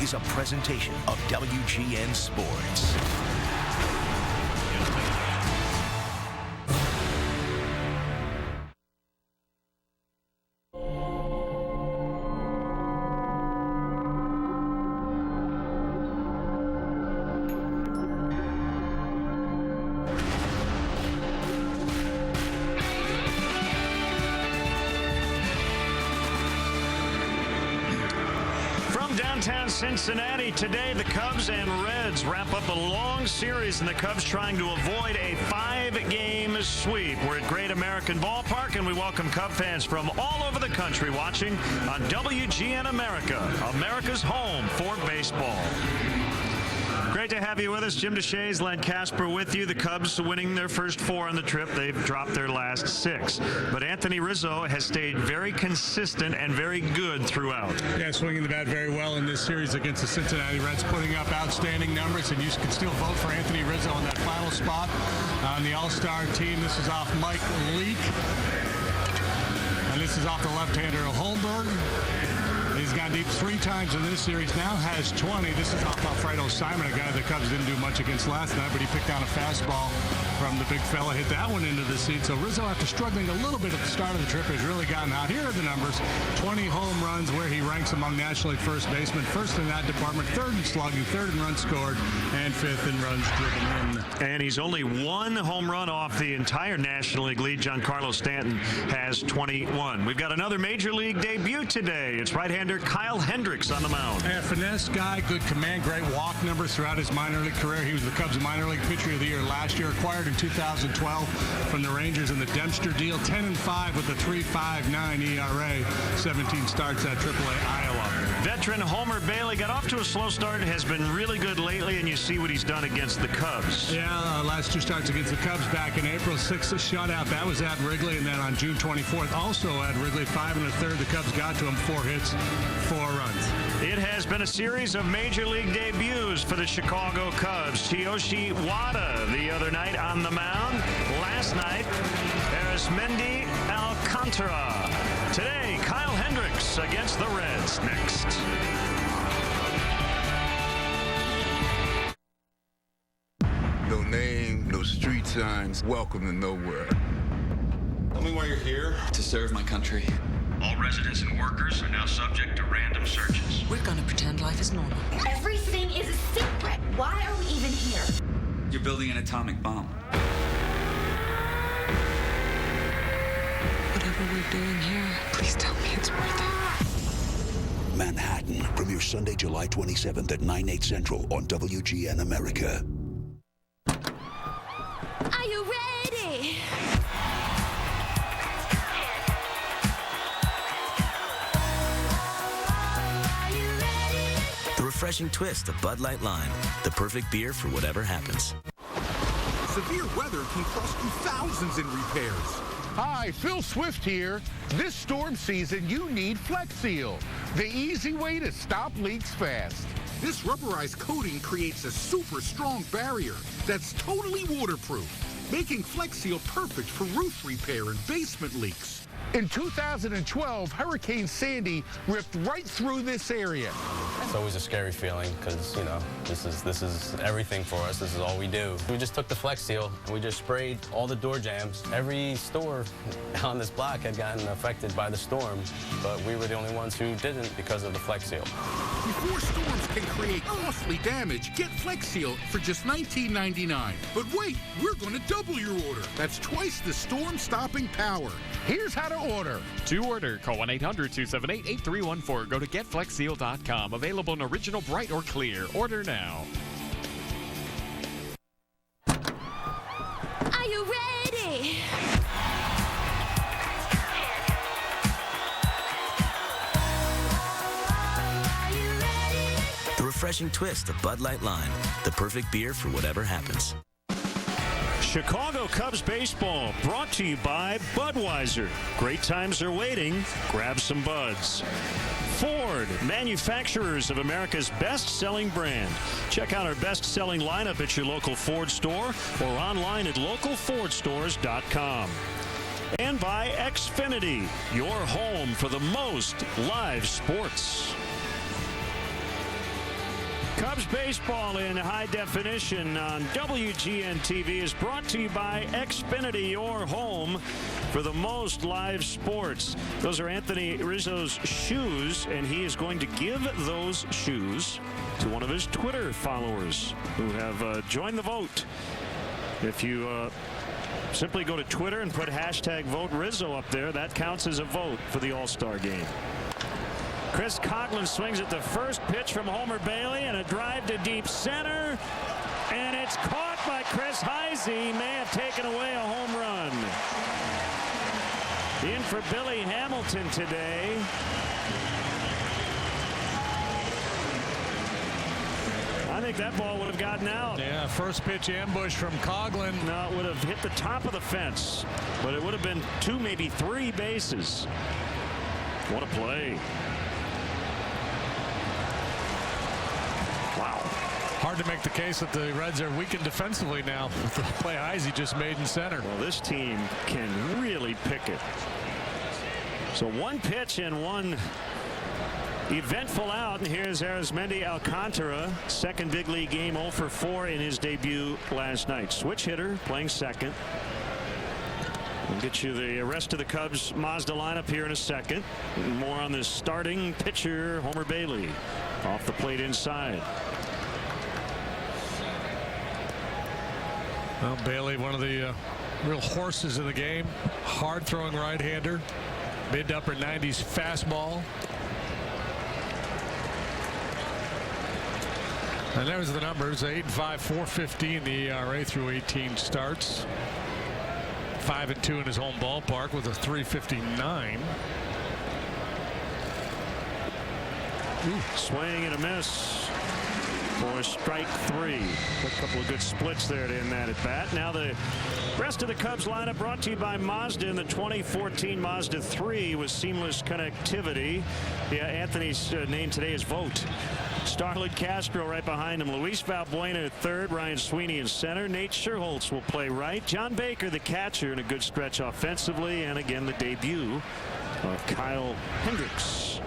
is a presentation of WGN Sports. Downtown Cincinnati today, the Cubs and Reds wrap up a long series, and the Cubs trying to avoid a 5-game sweep. We're at Great American Ballpark, and we welcome Cub fans from all over the country watching on WGN America, America's home for baseball. Great to have you with us. Jim DeShays, Len Casper with you. The Cubs winning their first 4 on the trip. They've dropped their last 6. But Anthony Rizzo has stayed very consistent and very good throughout. Yeah, swinging the bat very well in this series against the Cincinnati Reds, putting up outstanding numbers, and you can still vote for Anthony Rizzo in that final spot on the All-Star team. This is off Mike Leake, and this is off the left-hander Holmberg. He's gone deep 3 times in this series, now has 20. This is off Alfredo Simon, a guy the Cubs didn't do much against last night, but he picked on a fastball from the big fella, hit that one into the seat. So Rizzo, after struggling a little bit at the start of the trip, has really gotten out. Here are the numbers: 20 home runs, where he ranks among National League first basemen, first in that department, 3rd in slugging, 3rd in runs scored, and 5th in runs driven in. And he's only 1 home run off the entire National League lead. Giancarlo Stanton has 21. We've got another Major League debut today. It's right-hander Kyle Hendricks on the mound. Yeah, finesse guy, good command, great walk numbers throughout his minor league career. He was the Cubs minor league pitcher of the year last year, acquired in 2012 from the Rangers in the Dempster deal. 10-5 with a 3.59 ERA, 17 starts at AAA Iowa. Veteran Homer Bailey got off to a slow start, has been really good lately, and you see what he's done against the Cubs. Yeah, last 2 starts against the Cubs back in April. 6 a shutout. That was at Wrigley, and then on June 24th, also at Wrigley, 5 1/3. The Cubs got to him, 4 hits, 4 runs. It has been a series of Major League debuts for the Chicago Cubs. Tyoshi Wada the other night on the mound. Last night, Arismendi Alcantara. Today, Kyle Hendricks against the Reds. Next. No name, no street signs. Welcome to nowhere. Tell me why you're here. To serve my country. All residents and workers are now subject to random searches. We're gonna pretend life is normal. Everything is a secret. Why are we even here? You're building an atomic bomb. Whatever we're doing here, please tell me it's worth it. Manhattan premieres Sunday, July 27th at 9/8 Central on WGN America. Are you ready? The refreshing twist of Bud Light Lime, the perfect beer for whatever happens. Severe weather can cost you thousands in repairs. Hi, Phil Swift here. This storm season, you need Flex Seal, the easy way to stop leaks fast. This rubberized coating creates a super strong barrier that's totally waterproof, making Flex Seal perfect for roof repair and basement leaks. In 2012, Hurricane Sandy ripped right through this area. It's always a scary feeling because, you know, this is everything for us. This is all we do. We just took the Flex Seal and we just sprayed all the door jambs. Every store on this block had gotten affected by the storm, but we were the only ones who didn't because of the Flex Seal. Before storms can create costly damage, get Flex Seal for just $19.99. But wait, we're going to double your order. That's twice the storm-stopping power. Here's how to order. To order, call 1-800-278-8314. Go to getflexseal.com. Available in original, bright, or clear. Order now. Are you ready? The refreshing twist of Bud Light Lime, the perfect beer for whatever happens. Chicago Cubs baseball brought to you by Budweiser. Great times are waiting. Grab some buds. Ford, manufacturers of America's best-selling brand. Check out our best-selling lineup at your local Ford store or online at localfordstores.com. And by Xfinity, your home for the most live sports. Cubs baseball in high definition on WGN TV is brought to you by Xfinity, your home for the most live sports. Those are Anthony Rizzo's shoes, and he is going to give those shoes to one of his Twitter followers who have joined the vote. If you simply go to Twitter and put hashtag vote Rizzo up there, that counts as a vote for the All-Star game. Chris Coghlan swings at the first pitch from Homer Bailey, and a drive to deep center, and it's caught by Chris Heisey. He may have taken away a home run. In for Billy Hamilton today. I think that ball would have gotten out. Yeah, first pitch ambush from Coghlan. No, it would have hit the top of the fence, but it would have been 2, maybe 3 bases. What a play. Hard to make the case that the Reds are weakened defensively now with the play Heisey just made in center. Well, this team can really pick it. So 1 pitch and 1 eventful out, and here's Arizmendi Alcantara, second big league game, 0 for 4 in his debut last night. Switch hitter playing second. We'll get you the rest of the Cubs Mazda lineup here in a second. More on this starting pitcher, Homer Bailey, off the plate inside. Well, Bailey, one of the real horses of the game. Hard throwing right-hander. Mid to upper 90s fastball. And there's the numbers. 8-5, 4.15 the ERA through 18 starts. 5-2 in his home ballpark with a 3.59. Swing and a miss for strike 3. A couple of good splits there to end that at bat. Now the rest of the Cubs lineup brought to you by Mazda in the 2014 Mazda 3 with seamless connectivity. Yeah, Anthony's name today is Vote. Starlin Castro right behind him. Luis Valbuena at third. Ryan Sweeney in center. Nate Scherholtz will play right. John Baker, the catcher, in a good stretch offensively. And again, the debut of Kyle Hendricks.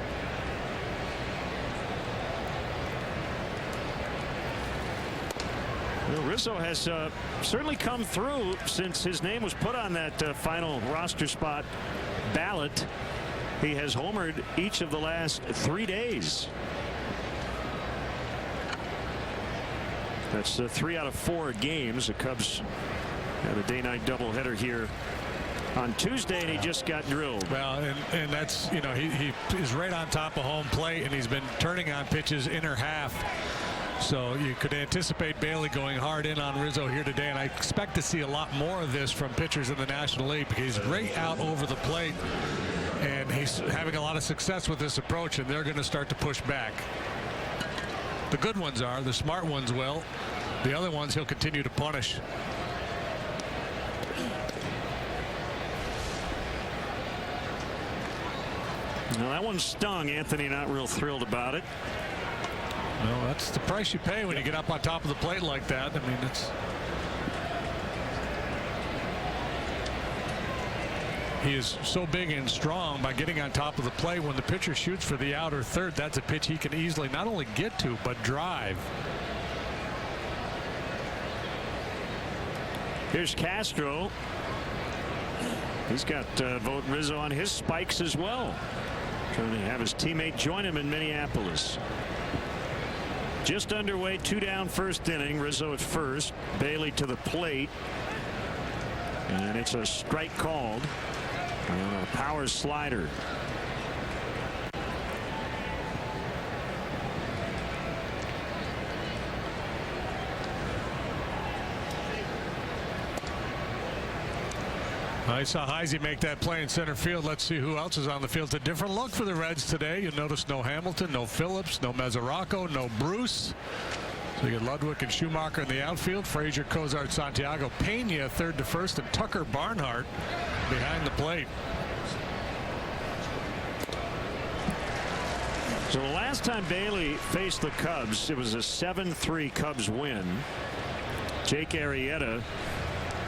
Well, Rizzo has certainly come through since his name was put on that final roster spot ballot. He has homered each of the last 3 days. That's 3 out of 4 games. The Cubs had a day-night doubleheader here on Tuesday, and he just got drilled. Well, and that's, you know, he is right on top of home plate, and he's been turning on pitches inner half. So you could anticipate Bailey going hard in on Rizzo here today, and I expect to see a lot more of this from pitchers in the National League because he's right out over the plate, and he's having a lot of success with this approach, and they're going to start to push back. The good ones are, the smart ones will. The other ones he'll continue to punish. Now that one stung. Anthony not real thrilled about it. Well, that's the price you pay when you get up on top of the plate like that. I mean, it's. He is so big and strong by getting on top of the plate. When the pitcher shoots for the outer third, that's a pitch he can easily not only get to, but drive. Here's Castro. He's got Vote Rizzo on his spikes as well. Trying to have his teammate join him in Minneapolis. Just underway, 2 down, first inning. Rizzo at first. Bailey to the plate. And it's a strike called. And a power slider. I saw Heisey make that play in center field. Let's see who else is on the field. It's a different look for the Reds today. You'll notice no Hamilton, no Phillips, no Mesoraco, no Bruce. So you get Ludwig and Schumacher in the outfield. Frazier, Cozart, Santiago, Pena third to first, and Tucker Barnhart behind the plate. So the last time Bailey faced the Cubs, it was a 7-3 Cubs win. Jake Arrieta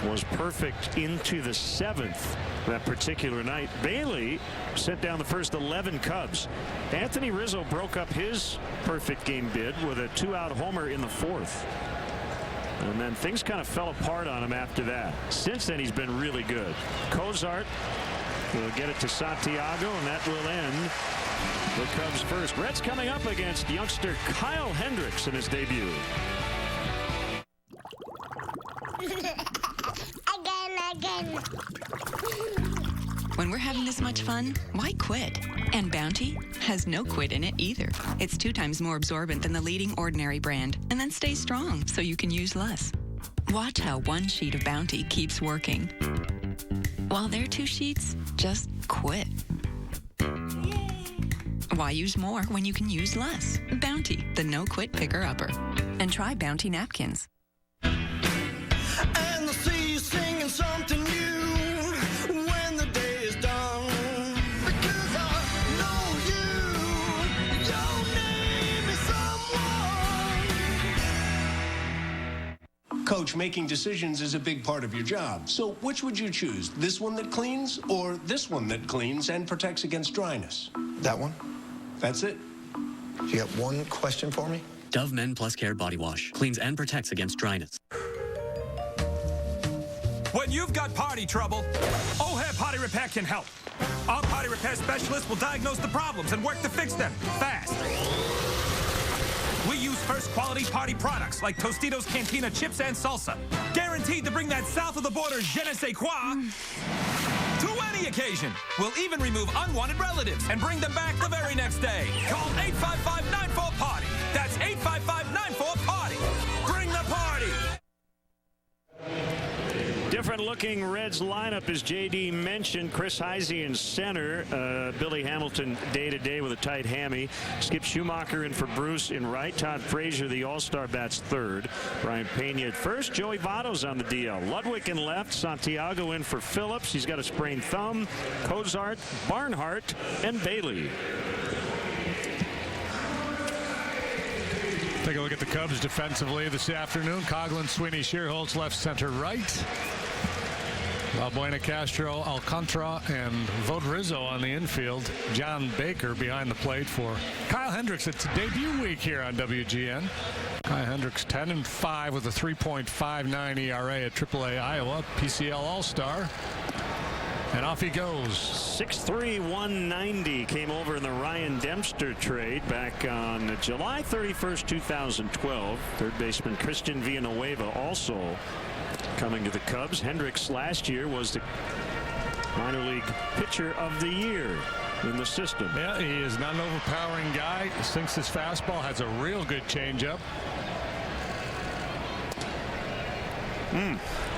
was perfect into the 7th that particular night. Bailey sent down the first 11 Cubs. Anthony Rizzo broke up his perfect game bid with a 2-out homer in the 4th. And then things kind of fell apart on him after that. Since then, he's been really good. Cozart will get it to Santiago, and that will end the Cubs first. Reds coming up against youngster Kyle Hendricks in his debut. Again. When we're having this much fun, why quit? And Bounty has no quit in it either. It's 2 times more absorbent than the leading Ordinary brand, and then stays strong so you can use less. Watch how 1 sheet of Bounty keeps working, while their 2 sheets just quit. Why use more when you can use less? Bounty, the no-quit picker-upper. And try Bounty napkins. And the sea is singing something new when the day is done. Because I know you, your name is someone. Coach, making decisions is a big part of your job. So which would you choose? This one that cleans or this one that cleans and protects against dryness? That one. That's it. You got one question for me? Dove Men Plus Care Body Wash cleans and protects against dryness. When you've got potty trouble, O'Hare Potty Repair can help. Our potty repair specialists will diagnose the problems and work to fix them fast. We use first quality potty products like Tostitos Cantina chips and salsa, guaranteed to bring that south of the border je ne sais quoi to any occasion. We'll even remove unwanted relatives and bring them back the very next day. Call 855-94-POTTY. That's 855-94-POTTY. Bring the party. Different looking Reds lineup, as JD mentioned. Chris Heisey in center. Billy Hamilton day to day with a tight hammy. Skip Schumacher in for Bruce in right. Todd Frazier, the all-star, bats third. Brian Pena at first. Joey Votto's on the DL. Ludwig in left. Santiago in for Phillips. He's got a sprained thumb. Cozart, Barnhart, and Bailey. Take a look at the Cubs defensively this afternoon. Coughlin, Sweeney, Shearholtz, left, center, right. Valbuena, Castro, Alcantara, and Vogt Rizzo on the infield. John Baker behind the plate for Kyle Hendricks. It's debut week here on WGN. Kyle Hendricks 10-5 with a 3.59 ERA at AAA Iowa. PCL All-Star. And off he goes. 6'3", 190 came over in the Ryan Dempster trade back on July 31st, 2012. Third baseman Christian Villanueva also coming to the Cubs. Hendricks last year was the minor league pitcher of the year in the system. Yeah, he is not an overpowering guy. Sinks his fastball, has a real good changeup.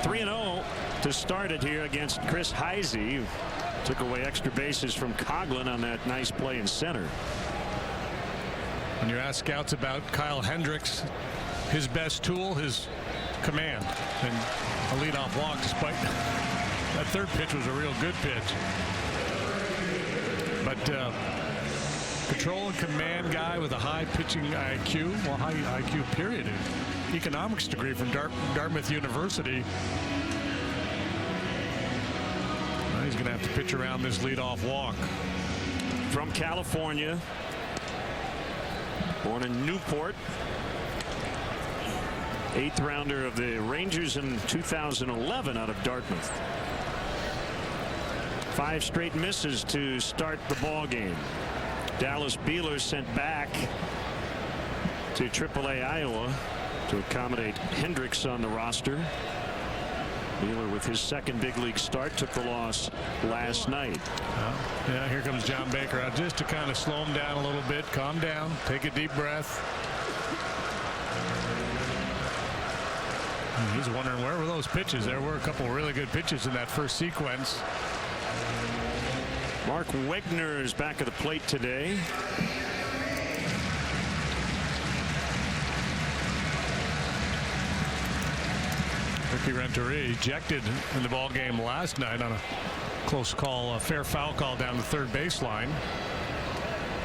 3-0 to start it here against Chris Heisey, who took away extra bases from Coughlin on that nice play in center. When you ask scouts about Kyle Hendricks, his best tool, his command, and a leadoff walk, despite that third pitch was a real good pitch. But control and command guy with a high pitching IQ, well, high IQ period, and economics degree from Dartmouth University. Well, he's going to have to pitch around this leadoff walk. From California, born in Newport. 8th rounder of the Rangers in 2011 out of Dartmouth. 5 straight misses to start the ball game. Dallas Beeler sent back to AAA Iowa to accommodate Hendricks on the roster. Beeler with his second big league start took the loss last night. Yeah, here comes John Baker out just to kind of slow him down a little bit. Calm down, take a deep breath. He's wondering where were those pitches. There were a couple of really good pitches in that first sequence. Mark Wegner is back at the plate today. Ricky Renteria ejected in the ball game last night on a close call, a fair foul call down the third baseline.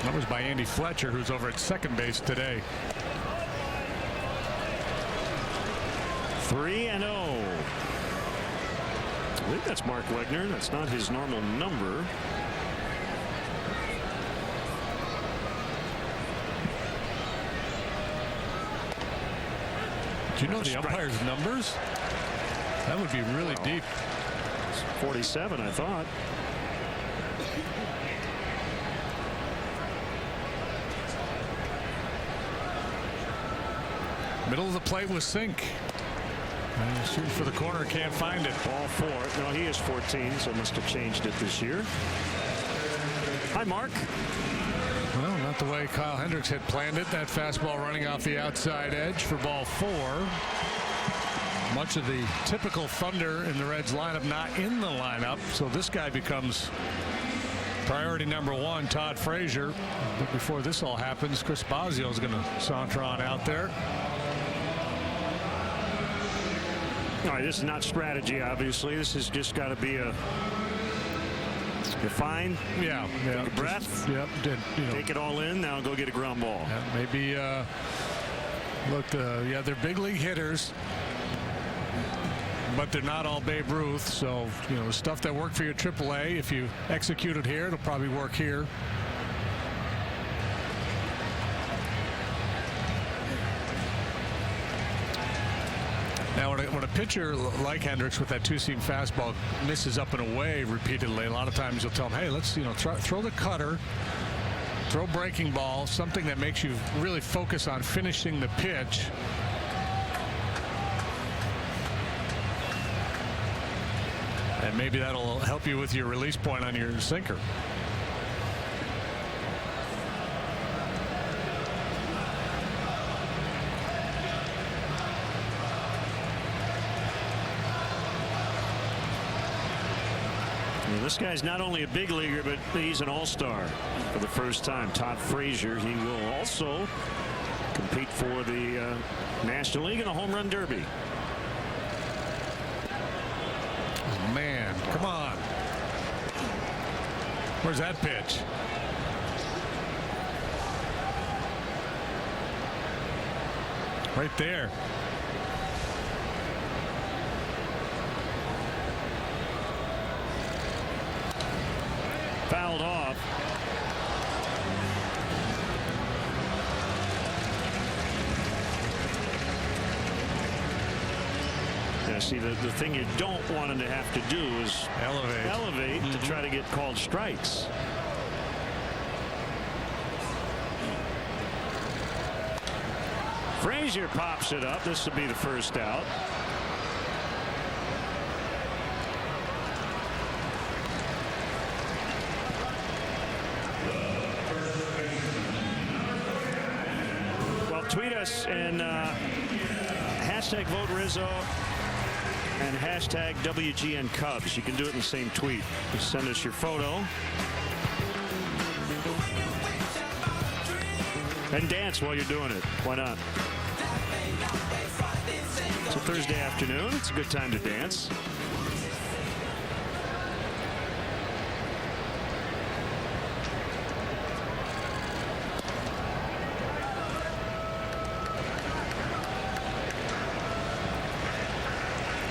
That was by Andy Fletcher, who's over at second base today. 3-0. I think that's Mark Wegner. That's not his normal number. Do you know the umpire's numbers? That would be really deep. 47, I thought. Middle of the plate with Sink. And shooting for the corner, can't find it. Ball 4. No, he is 14, so must have changed it this year. Hi, Mark. Well, not the way Kyle Hendricks had planned it. That fastball running off the outside edge for ball 4. Much of the typical Thunder in the Reds lineup not in the lineup, so this guy becomes priority number 1, Todd Frazier. But before this all happens, Chris Bosio is going to saunter on out there. All right, this is not strategy, obviously. This has just got to be a define. Yeah. Take a breath. Yep. Take it all in. Now go get a ground ball. Yeah, maybe look. Yeah, they're big league hitters, but they're not all Babe Ruth. So stuff that worked for your AAA. If you execute it here, it'll probably work here. Now, when a pitcher like Hendricks with that two-seam fastball misses up and away repeatedly, a lot of times you'll tell him, hey, let's throw the cutter, throw breaking ball, something that makes you really focus on finishing the pitch. And maybe that'll help you with your release point on your sinker. This guy's not only a big leaguer, but he's an all-star for the first time. Todd Frazier. He will also compete for the National League and the Home Run Derby. Oh, man, come on. Where's that pitch? Right there. Fouled off. Yeah, see, the thing you don't want him to have to do is elevate to try to get called strikes. Frazier pops it up. This will be the first out. Tweet us and hashtag vote Rizzo and hashtag WGN Cubs. You can do it in the same tweet. Just send us your photo and dance while you're doing it. Why not? It's a Thursday afternoon. It's a good time to dance.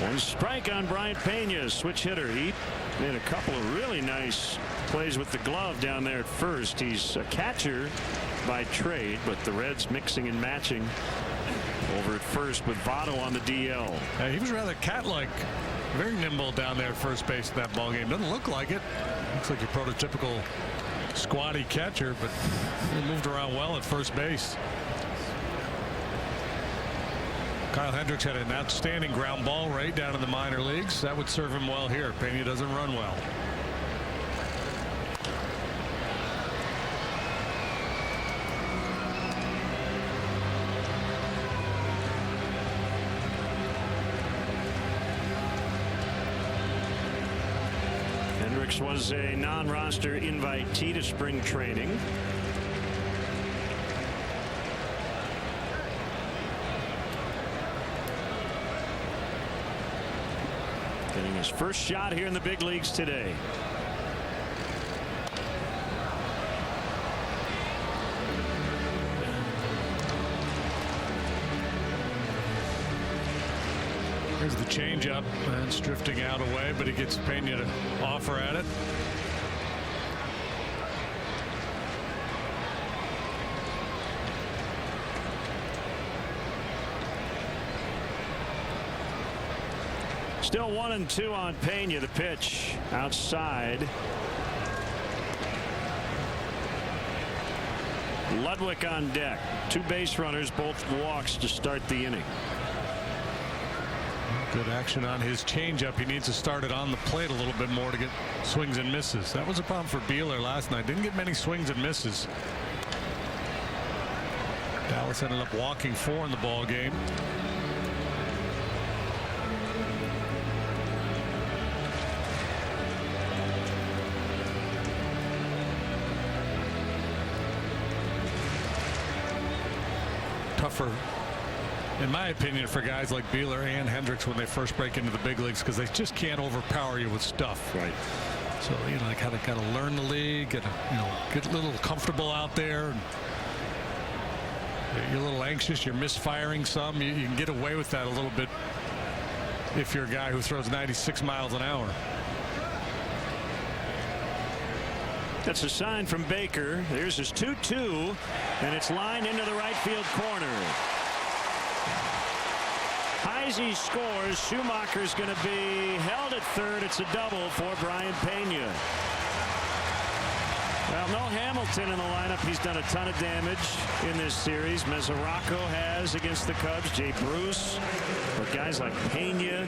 One strike on Bryant Pena, switch hitter. He made a couple of really nice plays with the glove down there at first. He's a catcher by trade, but the Reds mixing and matching over at first with Votto on the DL. He was rather cat-like, very nimble down there at first base in that ball game. Doesn't look like it. Looks like your prototypical squatty catcher, but he moved around well at first base. Kyle Hendricks had an outstanding ground ball rate down in the minor leagues. That would serve him well here. Pena doesn't run well. Hendricks was a non-roster invitee to spring training. Getting his first shot here in the big leagues today. There's the changeup. That's drifting out away, but he gets Pena to offer at it. Still 1-2 on Pena. The pitch outside. Ludwig on deck. 2 base runners, both walks to start the inning. Good action on his changeup. He needs to start it on the plate a little bit more to get swings and misses. That was a problem for Beeler last night. Didn't get many swings and misses. Dallas ended up walking 4 in the ball game. Tougher, in my opinion, for guys like Beeler and Hendricks when they first break into the big leagues, because they just can't overpower you with stuff. Right. So you know, they kind of got to learn the league, get a little comfortable out there. You're a little anxious. You're misfiring some. You can get away with that a little bit if you're a guy who throws 96 miles an hour. That's a sign from Baker. There's his 2-2, and it's lined into the right field corner. Heisey scores. Schumacher's going to be held at third. It's a double for Brian Pena. Well, no Hamilton in the lineup. He's done a ton of damage in this series. Mesoraco has against the Cubs. Jay Bruce. But guys like Pena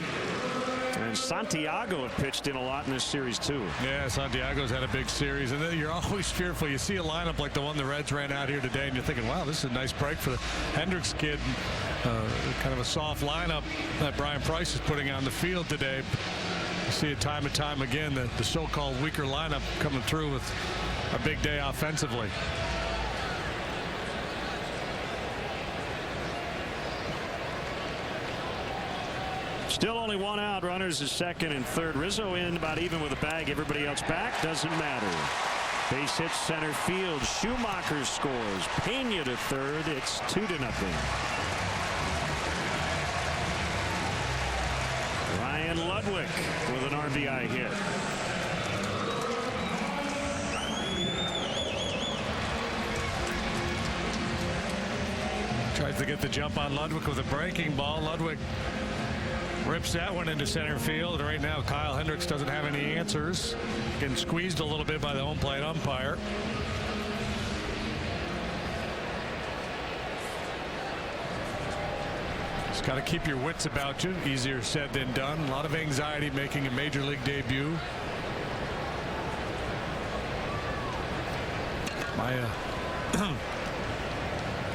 and Santiago have pitched in a lot in this series too. Yeah, Santiago's had a big series, and then you're always fearful. You see a lineup like the one the Reds ran out here today, and you're thinking, wow, this is a nice break for the Hendricks kid. Kind of a soft lineup that Brian Price is putting on the field today. You see it time and time again, the so-called weaker lineup coming through with a big day offensively. Still only 1 out. Runners is second and third. Rizzo in about even with a bag. Everybody else back. Doesn't matter. Base hit center field. Schumacher scores. Pena to third. It's 2-0. Ryan Ludwig with an RBI hit. Tries to get the jump on Ludwig with a breaking ball. Ludwig rips that one into center field. Right now, Kyle Hendricks doesn't have any answers. Getting squeezed a little bit by the home plate umpire. Just got to keep your wits about you. Easier said than done. A lot of anxiety making a major league debut.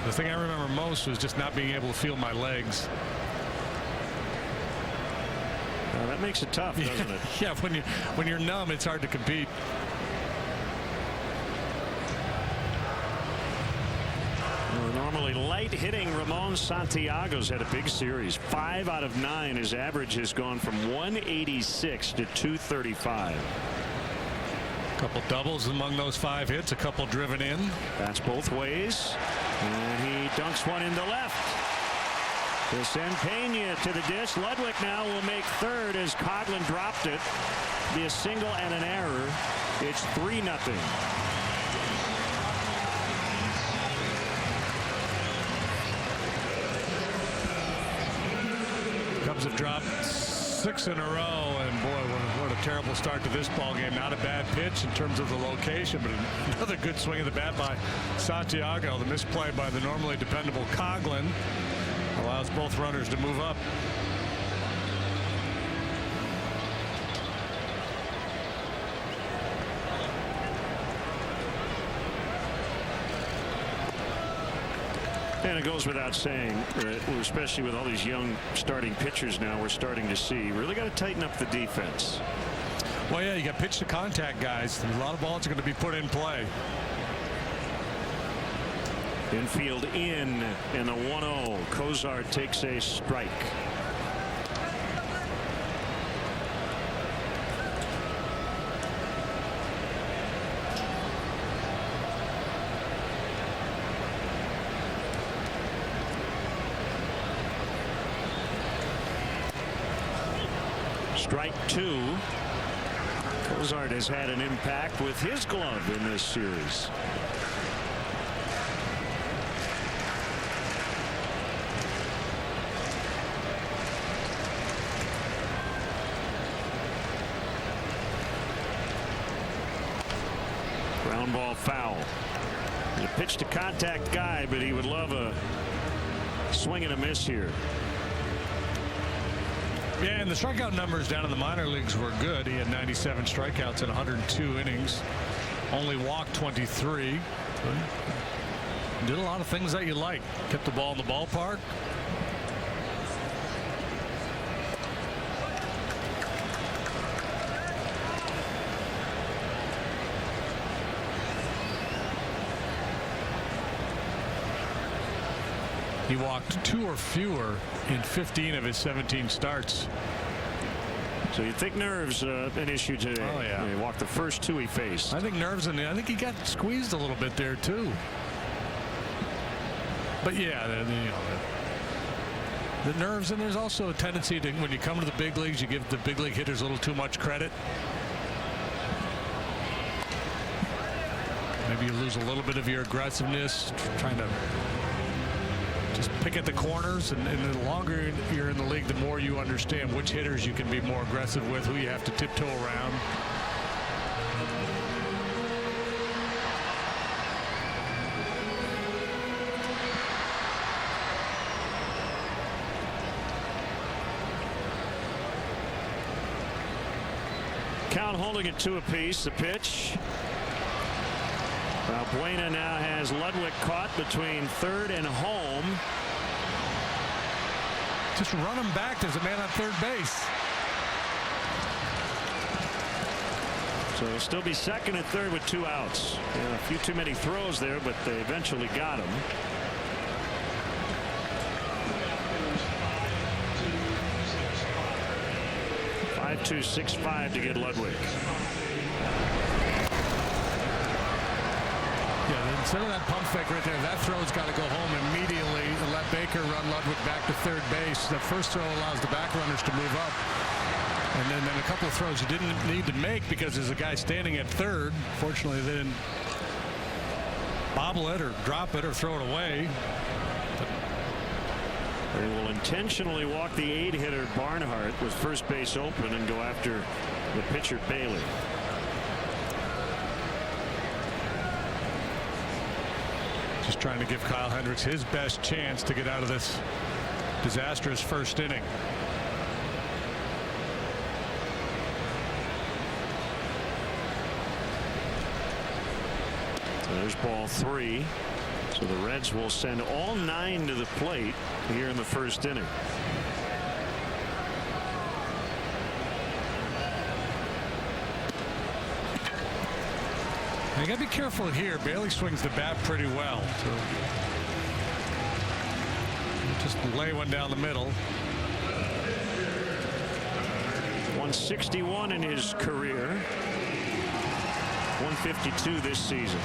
The thing I remember most was just not being able to feel my legs. That makes it tough, doesn't it? Yeah, when you're numb, it's hard to compete. Normally light hitting Ramon Santiago's had a big series. 5 out of 9. His average has gone from 186 to 235. A couple doubles among those 5 hits. A couple driven in. That's both ways. And he dunks one into left. To send Pena to the dish. Ludwig now will make third as Coghlan dropped it. Be a single and an error. It's 3-0. Cubs have dropped 6 in a row, and boy, what a terrible start to this ball game. Not a bad pitch in terms of the location, but another good swing of the bat by Santiago. The misplay by the normally dependable Coghlan allows both runners to move up. And it goes without saying that, especially with all these young starting pitchers now, we're starting to see really got to tighten up the defense. Well, yeah, you got pitch to contact guys. A lot of balls are going to be put in play. Infield in and a 1-0. Kozar takes a strike. Strike 2. Cozart has had an impact with his glove in this series. Ground ball foul. He's a pitch to contact guy, but he would love a swing and a miss here. Yeah, and the strikeout numbers down in the minor leagues were good. He had 97 strikeouts in 102 innings. Only walked 23. Did a lot of things that you like. Kept the ball in the ballpark. He walked 2 or fewer in 15 of his 17 starts. So you think nerves an issue today? Oh yeah. He walked the first 2 he faced. I think nerves, and I think he got squeezed a little bit there too. But yeah, the nerves, and there's also a tendency to, when you come to the big leagues, you give the big league hitters a little too much credit. Maybe you lose a little bit of your aggressiveness, trying to just pick at the corners, and the longer you're in the league, the more you understand which hitters you can be more aggressive with, who you have to tiptoe around. Count holding it 2 apiece. The pitch. Buena now has Ludwig caught between third and home. Just run him back. There's a man on third base. So he'll still be second and third with 2 outs. Yeah, a few too many throws there, but they eventually got him. .526.5 to get Ludwig. Instead of that pump fake right there, that throw's got to go home immediately and let Baker run Ludwig back to third base. That first throw allows the back runners to move up. And then a couple of throws you didn't need to make because there's a guy standing at third. Fortunately, they didn't bobble it or drop it or throw it away. They will intentionally walk the 8-hitter Barnhart with first base open and go after the pitcher Bailey. Just trying to give Kyle Hendricks his best chance to get out of this disastrous first inning. So there's ball 3. So the Reds will send all 9 to the plate here in the first inning. You got to be careful here. Bailey swings the bat pretty well. So just lay one down the middle. 161 in his career. 152 this season.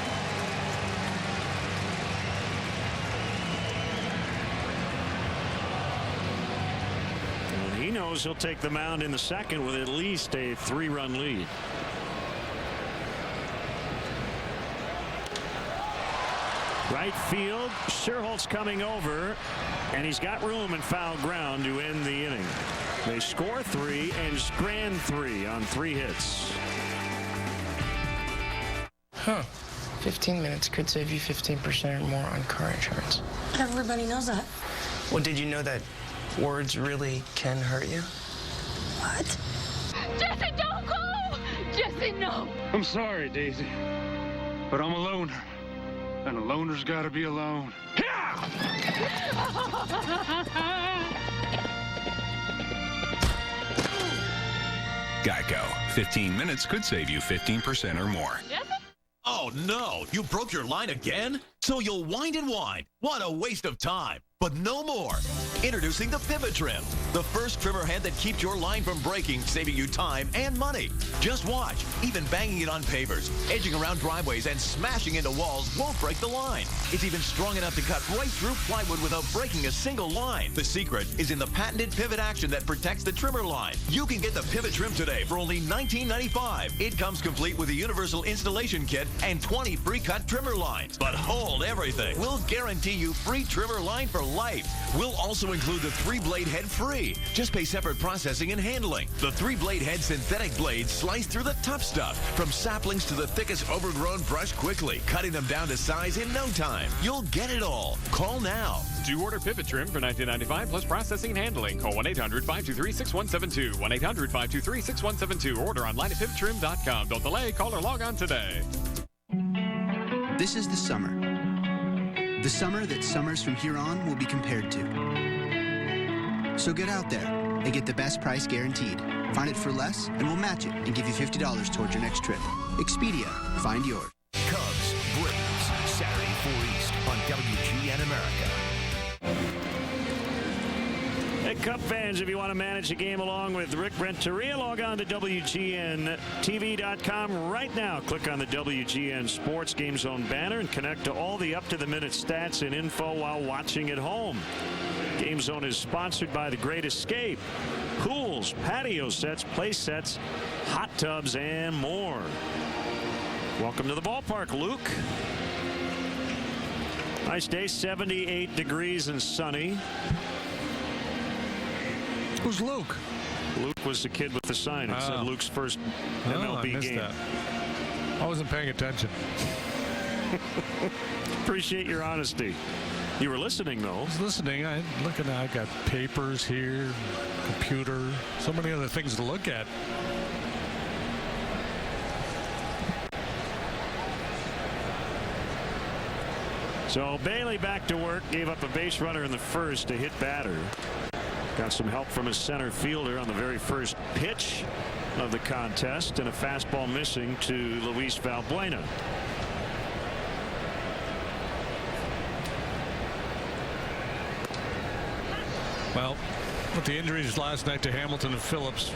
And he knows he'll take the mound in the second with at least a 3-run lead. Right field, Sherholtz coming over, and he's got room and foul ground to end the inning. They score 3 and strand 3 on 3 hits. Huh. 15 minutes could save you 15% or more on car insurance. Everybody knows that. Well, did you know that words really can hurt you? What? Jesse, don't go! Jesse, no! I'm sorry, Daisy, but I'm a loner. And a loner's gotta be alone. Geico. 15 minutes could save you 15% or more. Oh, no. You broke your line again? So you'll wind and wind. What a waste of time. But no more. Introducing the Pivot Trim, the first trimmer head that keeps your line from breaking, saving you time and money. Just watch. Even banging it on pavers, edging around driveways, and smashing into walls won't break the line. It's even strong enough to cut right through plywood without breaking a single line. The secret is in the patented pivot action that protects the trimmer line. You can get the Pivot Trim today for only $19.95. It comes complete with a universal installation kit and 20 pre-cut trimmer lines. But hold everything. We'll guarantee you free trimmer line for life. We'll also include the 3-blade head free. Just pay separate processing and handling. The 3-blade head synthetic blades slice through the tough stuff, from saplings to the thickest overgrown brush quickly, cutting them down to size in no time. You'll get it all. Call now. To order Pivot Trim for $19.95 plus processing and handling, call 1-800-523-6172. 1-800-523-6172. Order online at pivottrim.com. Don't delay. Call or log on today. This is the summer. The summer that summers from here on will be compared to. So get out there and get the best price guaranteed. Find it for less, and we'll match it and give you $50 towards your next trip. Expedia. Find yours. Cubs, Braves, Saturday 4 East on WGN America. Hey, Cub fans, if you want to manage the game along with Rick Renteria, log on to WGNTV.com right now. Click on the WGN Sports Game Zone banner and connect to all the up-to-the-minute stats and info while watching at home. Game Zone is sponsored by The Great Escape. Pools, patio sets, play sets, hot tubs, and more. Welcome to the ballpark, Luke. Nice day, 78 degrees and sunny. Who's Luke? Luke was the kid with the sign. It said Luke's first MLB game. That. I wasn't paying attention. Appreciate your honesty. You were listening, though. I was listening. I got papers here, computer, so many other things to look at. So Bailey back to work, gave up a base runner in the first to hit batter. Got some help from his center fielder on the very first pitch of the contest, and a fastball missing to Luis Valbuena. Well, with the injuries last night to Hamilton and Phillips,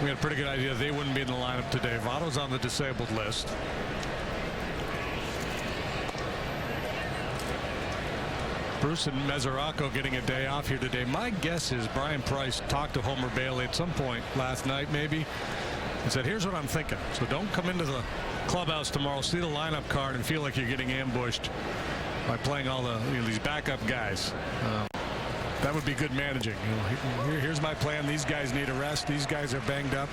we had a pretty good idea they wouldn't be in the lineup today. Votto's on the disabled list. Bruce and Mesoraco getting a day off here today. My guess is Brian Price talked to Homer Bailey at some point last night maybe and said, here's what I'm thinking. So don't come into the clubhouse tomorrow, see the lineup card, and feel like you're getting ambushed by playing all the these backup guys. That would be good managing. Here's my plan. These guys need a rest. These guys are banged up.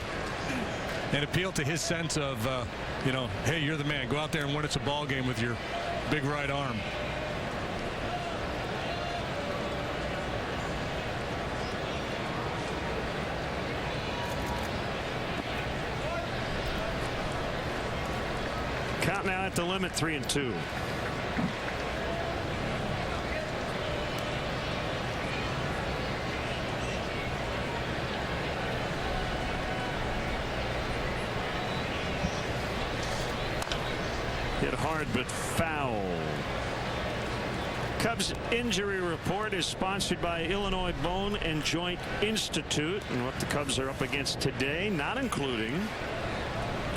And appeal to his sense of, hey, you're the man. Go out there and win us a ball game with your big right arm. Count now at the limit, 3-2. Hit hard but foul. Cubs injury report is sponsored by Illinois Bone and Joint Institute, and what the Cubs are up against today, not including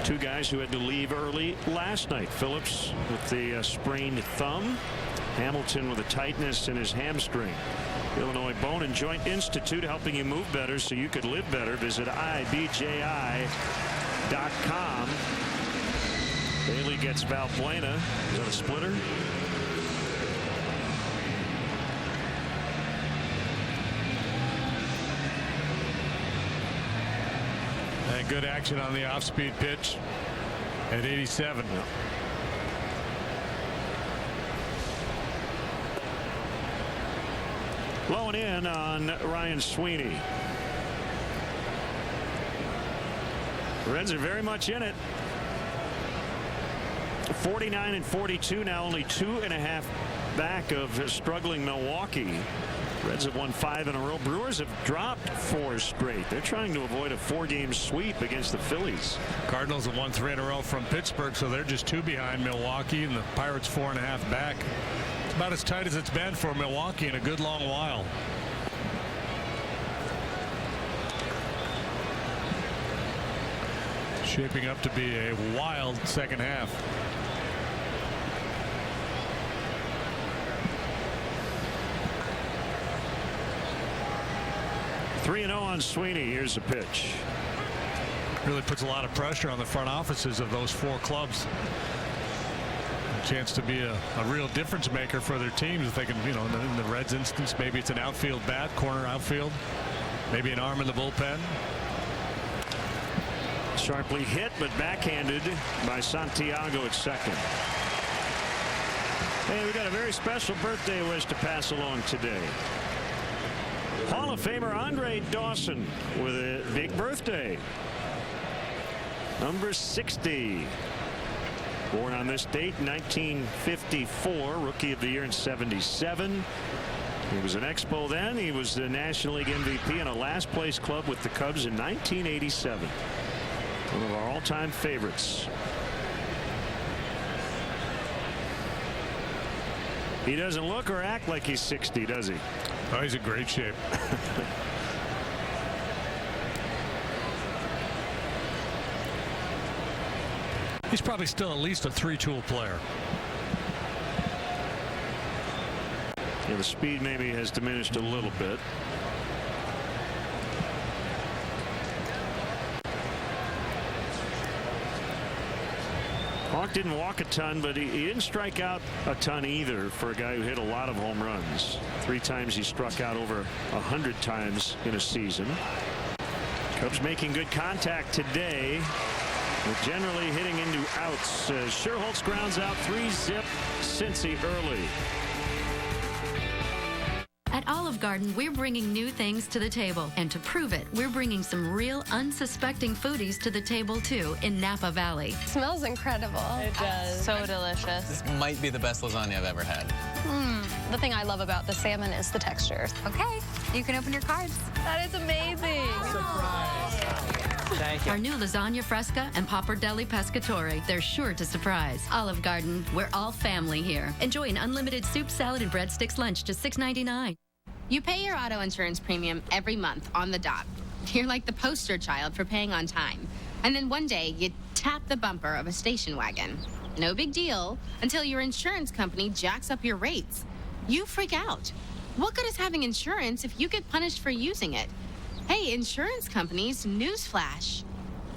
two guys who had to leave early last night. Phillips with the sprained thumb, Hamilton with a tightness in his hamstring. Illinois Bone and Joint Institute, helping you move better so you could live better. Visit ibji.com. Bailey gets Valbuena. Is that a splitter? And good action on the off-speed pitch at 87. Blowing in on Ryan Sweeney. Reds are very much in it. 49-42 now, only 2.5 back of struggling Milwaukee. Reds have won 5 in a row. Brewers have dropped 4 straight. They're trying to avoid a 4-game sweep against the Phillies. Cardinals have won 3 in a row from Pittsburgh, so they're just 2 behind Milwaukee, and the Pirates 4.5 back. About as tight as it's been for Milwaukee in a good long while. Shaping up to be a wild second half. 3-0 on Sweeney. Here's a pitch. Really puts a lot of pressure on the front offices of those 4 clubs. A chance to be a real difference maker for their teams if they can, you know, in the Reds instance, maybe it's an outfield bat, corner outfield, maybe an arm in the bullpen. Sharply hit, but backhanded by Santiago at second. Hey, we got a very special birthday wish to pass along today. Hall of Famer Andre Dawson with a big birthday. Number 60. Born on this date, 1954. Rookie of the Year in 77. He was an Expo then. He was the National League MVP and a last place club with the Cubs in 1987. One of our all-time favorites. He doesn't look or act like he's 60, does he? Oh, he's in great shape. He's probably still at least a 3-tool player. Yeah, the speed maybe has diminished a little bit. Hawk didn't walk a ton, but he didn't strike out a ton either for a guy who hit a lot of home runs. 3 times he struck out over 100 times in a season. Cubs making good contact today, but generally hitting into outs. Sherholtz grounds out 3-zip Cincy early. At Olive Garden, we're bringing new things to the table. And to prove it, we're bringing some real unsuspecting foodies to the table, too, in Napa Valley. Smells incredible. It does. So delicious. This might be the best lasagna I've ever had. The thing I love about the salmon is the texture. Okay, you can open your cards. That is amazing. Thank you. Our new lasagna fresca and pappardelle pescatore. They're sure to surprise. Olive Garden, we're all family here. Enjoy an unlimited soup, salad, and breadsticks lunch to $6.99. You pay your auto insurance premium every month on the dot. You're like the poster child for paying on time. And then one day, you tap the bumper of a station wagon. No big deal until your insurance company jacks up your rates. You freak out. What good is having insurance if you get punished for using it? Hey, insurance companies, newsflash.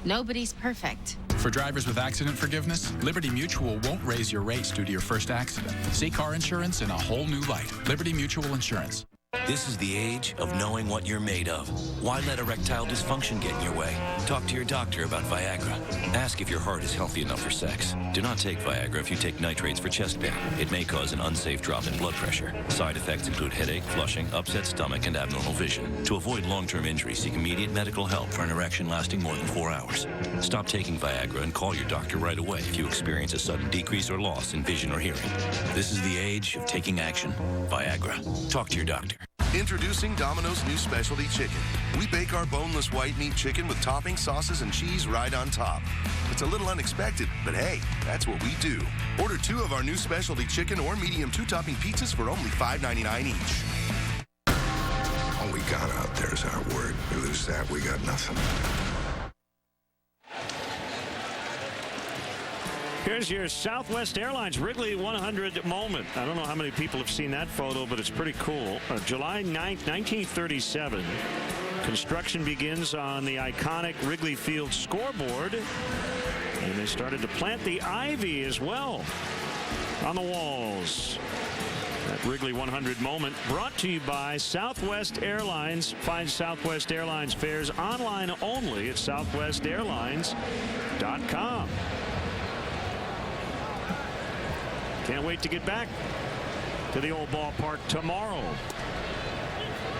Nobody's perfect. For drivers with accident forgiveness, Liberty Mutual won't raise your rates due to your first accident. See car insurance in a whole new light. Liberty Mutual Insurance. This is the age of knowing what you're made of. Why let erectile dysfunction get in your way? Talk to your doctor about Viagra. Ask if your heart is healthy enough for sex. Do not take Viagra if you take nitrates for chest pain. It may cause an unsafe drop in blood pressure. Side effects include headache, flushing, upset stomach, and abnormal vision. To avoid long-term injury, seek immediate medical help for an erection lasting more than 4 hours. Stop taking Viagra and call your doctor right away if you experience a sudden decrease or loss in vision or hearing. This is the age of taking action. Viagra. Talk to your doctor. Introducing Domino's new specialty chicken. We bake our boneless white meat chicken with toppings, sauces, and cheese right on top. It's a little unexpected, but hey, that's what we do. Order 2 of our new specialty chicken or medium 2-topping pizzas for only $5.99 each. All we got out there is our word. We lose that, we got nothing. Here's your Southwest Airlines Wrigley 100 moment. I don't know how many people have seen that photo, but it's pretty cool. July 9th, 1937. Construction begins on the iconic Wrigley Field scoreboard. And they started to plant the ivy as well on the walls. That Wrigley 100 moment brought to you by Southwest Airlines. Find Southwest Airlines fares online only at southwestairlines.com. Can't wait to get back to the old ballpark tomorrow.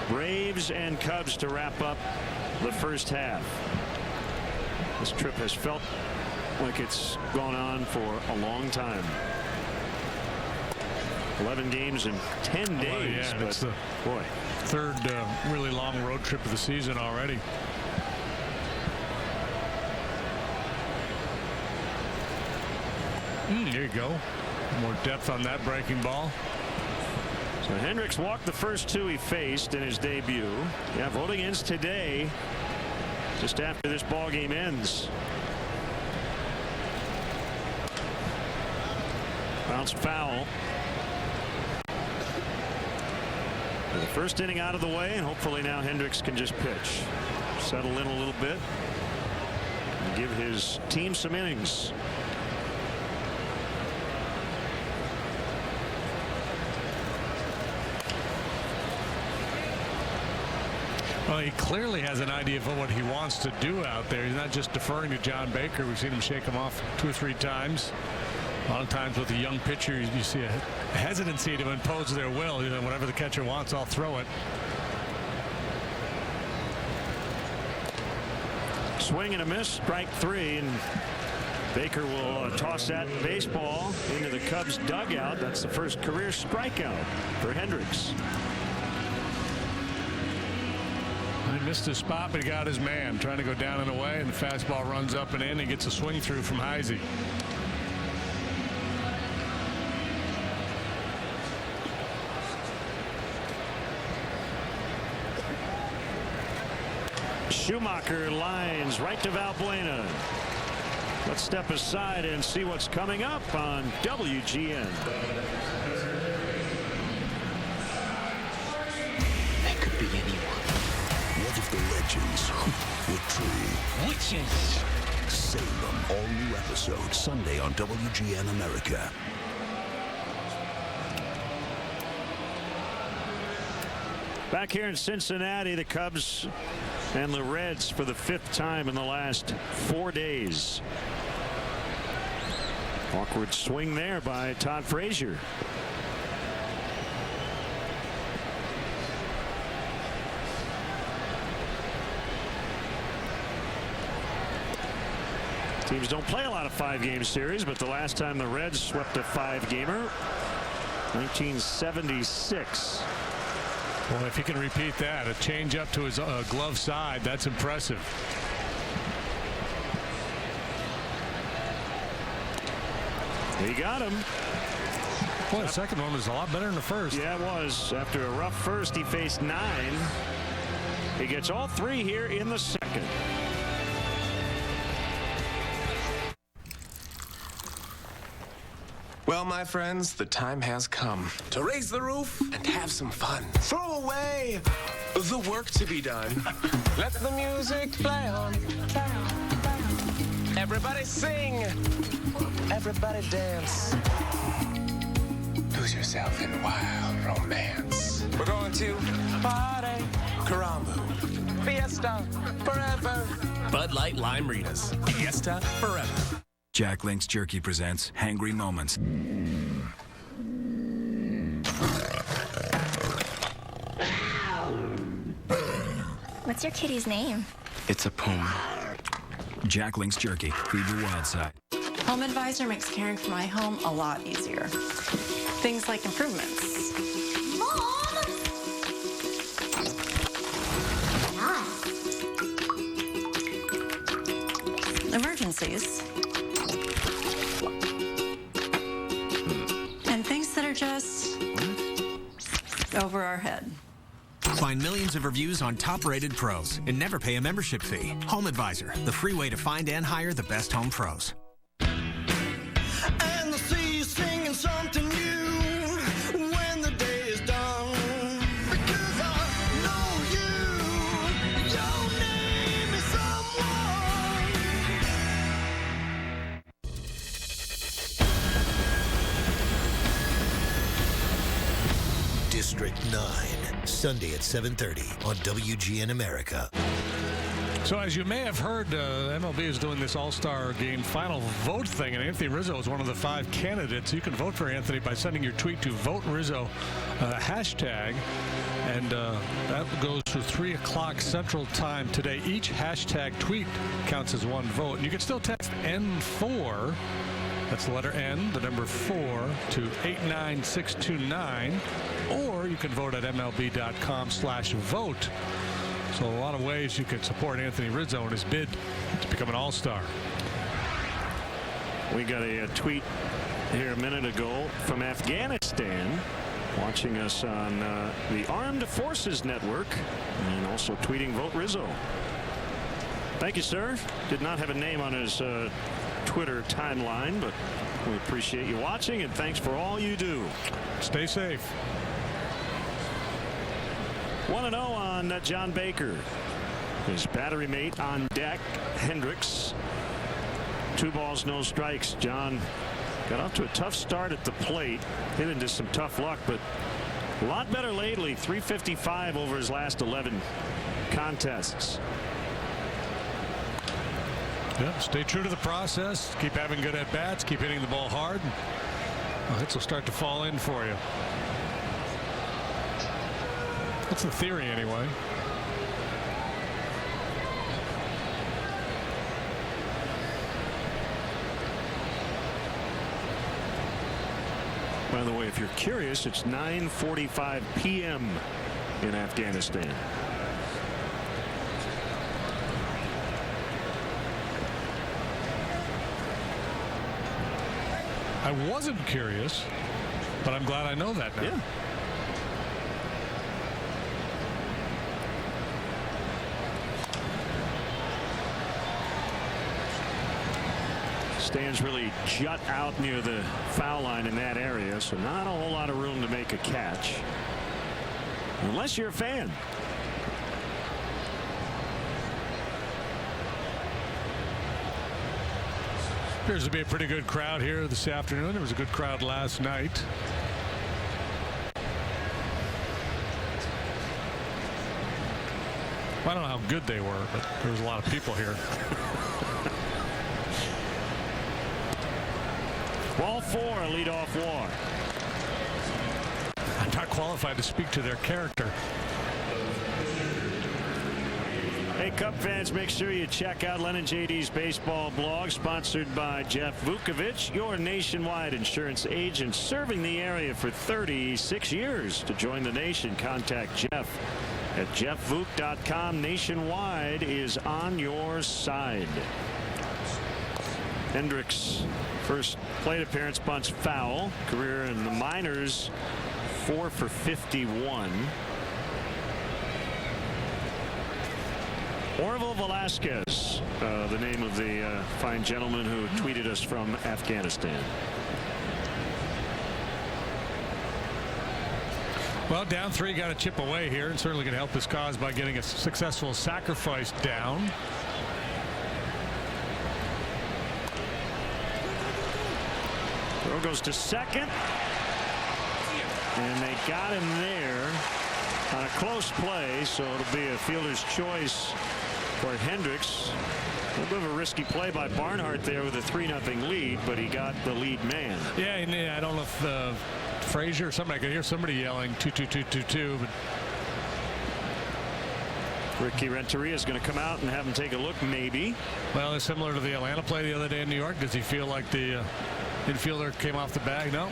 Braves and Cubs to wrap up the first half. This trip has felt like it's gone on for a long time. 11 games in 10 days. Well, yeah, but it's the third really long road trip of the season already. There you go. More depth on that breaking ball. So Hendricks walked the first two he faced in his debut. Yeah, voting ends today, just after this ball game ends. Bounced foul. The first inning out of the way, and hopefully now Hendricks can just pitch, settle in a little bit, and give his team some innings. Well, he clearly has an idea of what he wants to do out there. He's not just deferring to John Baker. We've seen him shake him off 2 or 3 times. A lot of times with a young pitcher, you see a hesitancy to impose their will. You know, whatever the catcher wants, I'll throw it. Swing and a miss, strike 3, and Baker will toss that baseball into the Cubs dugout. That's the first career strikeout for Hendricks. He missed his spot, but he got his man, trying to go down and away, and the fastball runs up and in and gets a swing through from Heisey. Schumacher lines right to Valbuena. Let's step aside and see what's coming up on WGN. They could be anyone. What if the legends were true? Witches. Salem, all new episode Sunday on WGN America. Back here in Cincinnati, the Cubs and the Reds for the 5th time in the last 4 days. Awkward swing there by Todd Frazier. Teams don't play a lot of 5-game series, but the last time the Reds swept a 5-gamer, 1976. Well, if he can repeat that, a change up to his glove side, that's impressive. He got him. Boy, the second one was a lot better than the first. Yeah, it was. After a rough first, he faced 9. He gets all 3 here in the second. Well, my friends, the time has come to raise the roof and have some fun. Throw away the work to be done. Let the music play on. Everybody sing. Everybody dance. Lose yourself in wild romance. We're going to party, Karambu, Fiesta, forever. Bud Light Lime Ritas, Fiesta forever. Jack Link's Jerky presents Hangry Moments. What's your kitty's name? It's a puma. Jack Link's Jerky. Feed your wild side. Home Advisor makes caring for my home a lot easier. Things like improvements. Mom! Emergencies. And things that are just over our head. Find millions of reviews on top-rated pros and never pay a membership fee. Home Advisor, the free way to find and hire the best home pros. And I see you singing something new when the day is done. Because I know you, your name is someone. District 9, Sunday at 7:30 on WGN America. So as you may have heard, MLB is doing this All-Star Game final vote thing, and Anthony Rizzo is one of the 5 candidates. You can vote for Anthony by sending your tweet to #VoteRizzo hashtag, and that goes through 3 o'clock Central Time today. Each hashtag tweet counts as 1 vote. And you can still text N4, that's the letter N, the number 4, to 89629, or you can vote at MLB.com/vote. So a lot of ways you can support Anthony Rizzo in his bid to become an All-Star. We got a tweet here a minute ago from Afghanistan. watching us on the Armed Forces Network and also tweeting Vote Rizzo. Thank you, sir. Did not have a name on his Twitter timeline, but we appreciate you watching and thanks for all you do. Stay safe. 1-0 on John Baker. His battery mate on deck, Hendricks. 2 balls, no strikes. John got off to a tough start at the plate, hit into some tough luck, but a lot better lately. 355 over his last 11 contests. Yeah, stay true to the process. Keep having good at bats. Keep hitting the ball hard. Hits will start to fall in for you. That's the theory, anyway. By the way, if you're curious, it's 9:45 p.m. in Afghanistan. I wasn't curious, but I'm glad I know that now. Yeah. Stands really jut out near the foul line in that area, so not a whole lot of room to make a catch. Unless you're a fan. Appears to be a pretty good crowd here this afternoon. There was a good crowd last night. I don't know how good they were, but there was a lot of people here. Ball 4, a leadoff walk. I'm not qualified to speak to their character. Hey, Cub fans, make sure you check out Len and JD's baseball blog, sponsored by Jeff Vukovich, your nationwide insurance agent serving the area for 36 years. To join the nation, contact Jeff at jeffvuk.com. Nationwide is on your side. Hendricks, first plate appearance, bunts foul. Career in the minors, 4 for 51. Orville Velasquez, the name of the fine gentleman who tweeted us from Afghanistan. Well, down 3, got a chip away here, and certainly can help his cause by getting a successful sacrifice down. Throw goes to second, and they got him there on a close play, so it'll be a fielder's choice for Hendricks. A little bit of a risky play by Barnhart there with a 3-0 lead, but he got the lead man. Yeah, and I don't know if Frazier or somebody, I could hear somebody yelling 2-2-2-2-2, but Ricky Renteria is going to come out and have him take a look, maybe. Well, it's similar to the Atlanta play the other day in New York. Does he feel like the infielder came off the bag? No.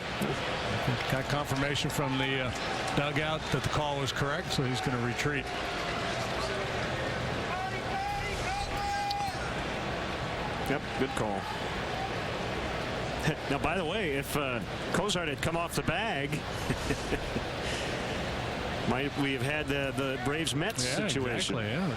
Got confirmation from the dugout that the call was correct, so he's going to retreat. Yep, good call. Now, by the way, if Cozart had come off the bag, might we have had the Braves-Mets situation? Exactly, yeah.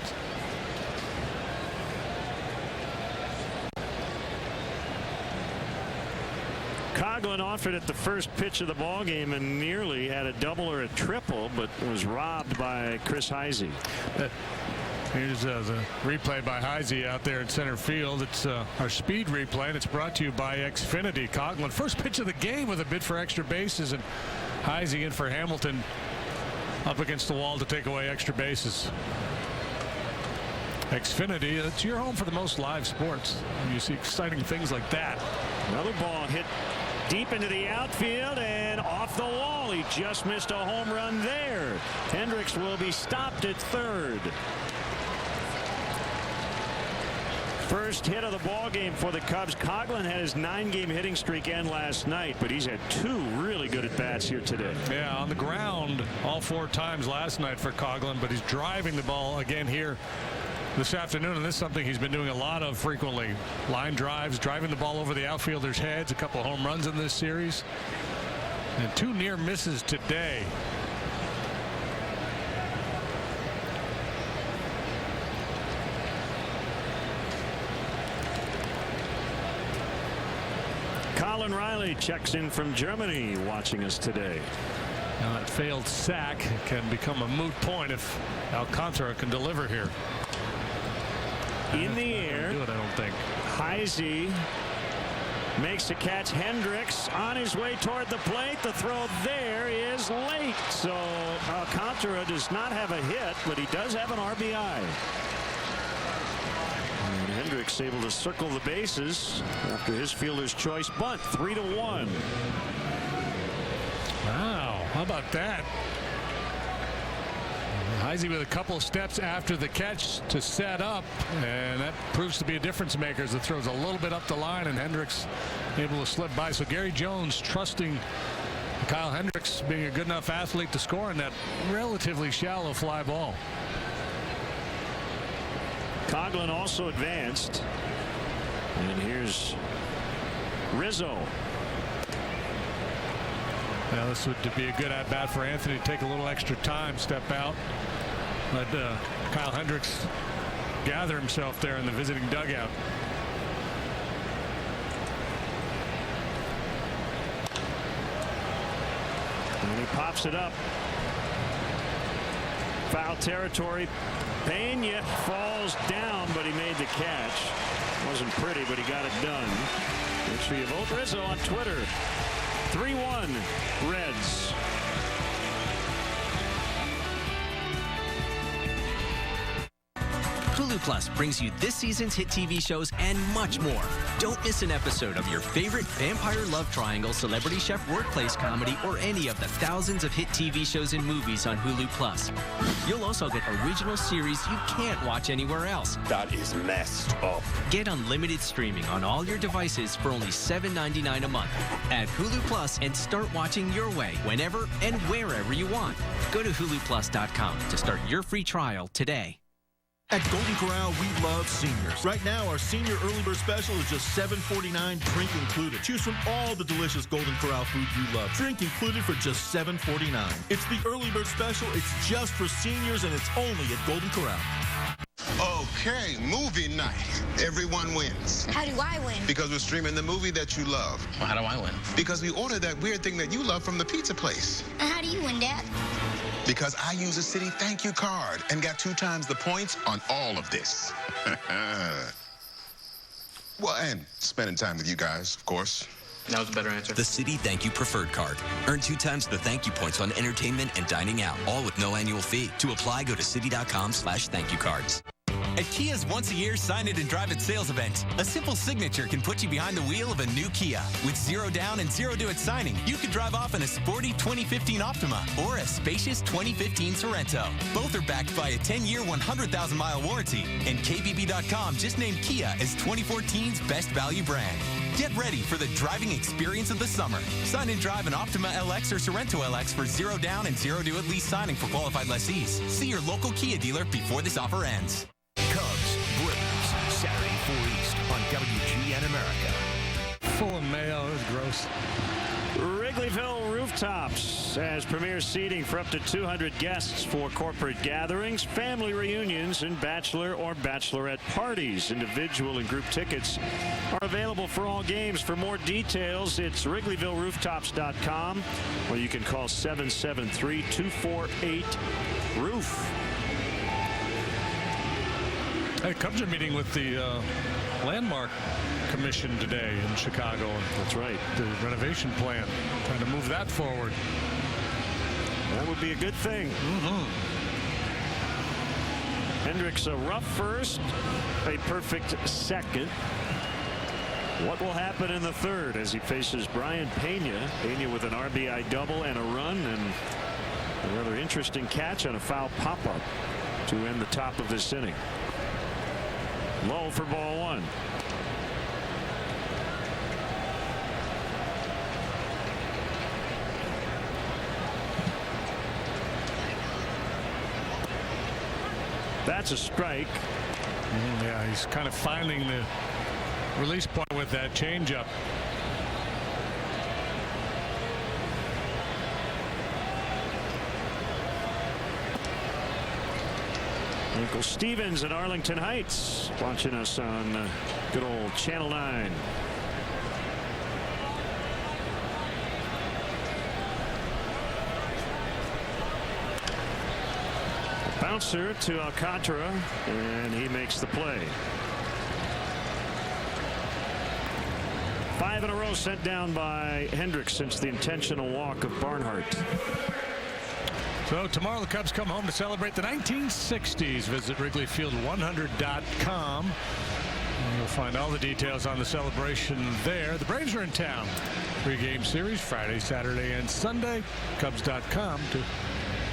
Coghlan offered at the first pitch of the ball game and nearly had a double or a triple, but was robbed by Chris Heisey. Here's the replay by Heisey out there in center field. It's our speed replay, and it's brought to you by Xfinity. Coghlan, first pitch of the game with a bid for extra bases, and Heisey in for Hamilton up against the wall to take away extra bases. Xfinity, it's your home for the most live sports. You see exciting things like that. Another ball hit deep into the outfield and off the wall. He just missed a home run there. Hendricks will be stopped at third. First hit of the ball game for the Cubs. Coghlan had his 9-game hitting streak end last night, but he's had 2 really good at bats here today. Yeah, on the ground all 4 times last night for Coghlan, but he's driving the ball again here this afternoon, and this is something he's been doing a lot of frequently. Line drives, driving the ball over the outfielders' heads, a couple of home runs in this series. And 2 near misses today. Colin Riley checks in from Germany, watching us today. Now that failed sack can become a moot point if Alcantara can deliver here. In the air. Do it, I don't think. Heisey makes a catch. Hendricks on his way toward the plate. The throw there is late. So Alcantara does not have a hit, but he does have an RBI. And Hendricks able to circle the bases after his fielder's choice bunt. 3-1. Wow, how about that? Heisey with a couple of steps after the catch to set up, and that proves to be a difference maker as it throws a little bit up the line, and Hendricks able to slip by. So Gary Jones trusting Kyle Hendricks being a good enough athlete to score in that relatively shallow fly ball. Coughlin also advanced, and here's Rizzo. Now this would be a good at-bat for Anthony to take a little extra time, step out, let Kyle Hendricks gather himself there in the visiting dugout. And he pops it up. Foul territory. Pena falls down, but he made the catch. Wasn't pretty, but he got it done. Make sure you vote Rizzo on Twitter. 3-1 Reds. Hulu Plus brings you this season's hit TV shows and much more. Don't miss an episode of your favorite vampire love triangle, celebrity chef workplace comedy, or any of the thousands of hit TV shows and movies on Hulu Plus. You'll also get original series you can't watch anywhere else. That is messed up. Get unlimited streaming on all your devices for only $7.99 a month. Add Hulu Plus and start watching your way, whenever and wherever you want. Go to huluplus.com to start your free trial today. At Golden Corral, we love seniors. Right now, our senior early bird special is just $7.49, drink included. Choose from all the delicious Golden Corral food you love. Drink included for just $7.49. It's the early bird special. It's just for seniors, and it's only at Golden Corral. Okay, movie night. Everyone wins. How do I win? Because we're streaming the movie that you love. Well, how do I win? Because we ordered that weird thing that you love from the pizza place. And how do you win, Dad? Because I use a Citi thank you card and got 2 times the points on all of this. Well, and spending time with you guys, of course. That was a better answer. The Citi Thank You Preferred Card. Earn 2 times the thank you points on entertainment and dining out, all with no annual fee. To apply, go to Citi.com/thankyoucards. At Kia's once-a-year Sign It and Drive It sales event, a simple signature can put you behind the wheel of a new Kia. With 0 down and 0 due at signing, you could drive off in a sporty 2015 Optima or a spacious 2015 Sorento. Both are backed by a 10-year, 100,000-mile warranty, and KBB.com just named Kia as 2014's best value brand. Get ready for the driving experience of the summer. Sign and drive an Optima LX or Sorento LX for 0 down and 0 due at lease signing for qualified lessees. See your local Kia dealer before this offer ends. Cubs, Braves, Saturday 4 East on WGN America. Full of mayo. It was gross. Wrigleyville Rooftops has premier seating for up to 200 guests for corporate gatherings, family reunions, and bachelor or bachelorette parties. Individual and group tickets are available for all games. For more details, it's WrigleyvilleRooftops.com, or you can call 773-248-ROOF. Hey, Cubs are meeting with the Landmark Commission today in Chicago. That's right. The renovation plan, trying to move that forward. That would be a good thing. Hendricks a rough first, a perfect second. What will happen in the third as he faces Brian Pena? Pena with an RBI double and a run, and a rather interesting catch on a foul pop-up to end the top of this inning. Low for ball 1. That's a strike. Yeah, he's kind of finding the release point with that changeup. Uncle Stevens in Arlington Heights watching us on good old Channel 9. Bouncer to Alcantara, and he makes the play. 5 in a row sent down by Hendricks since the intentional walk of Barnhart. So tomorrow the Cubs come home to celebrate the 1960s. Visit WrigleyField100.com. You'll find all the details on the celebration there. The Braves are in town. 3-game series Friday, Saturday, and Sunday. Cubs.com to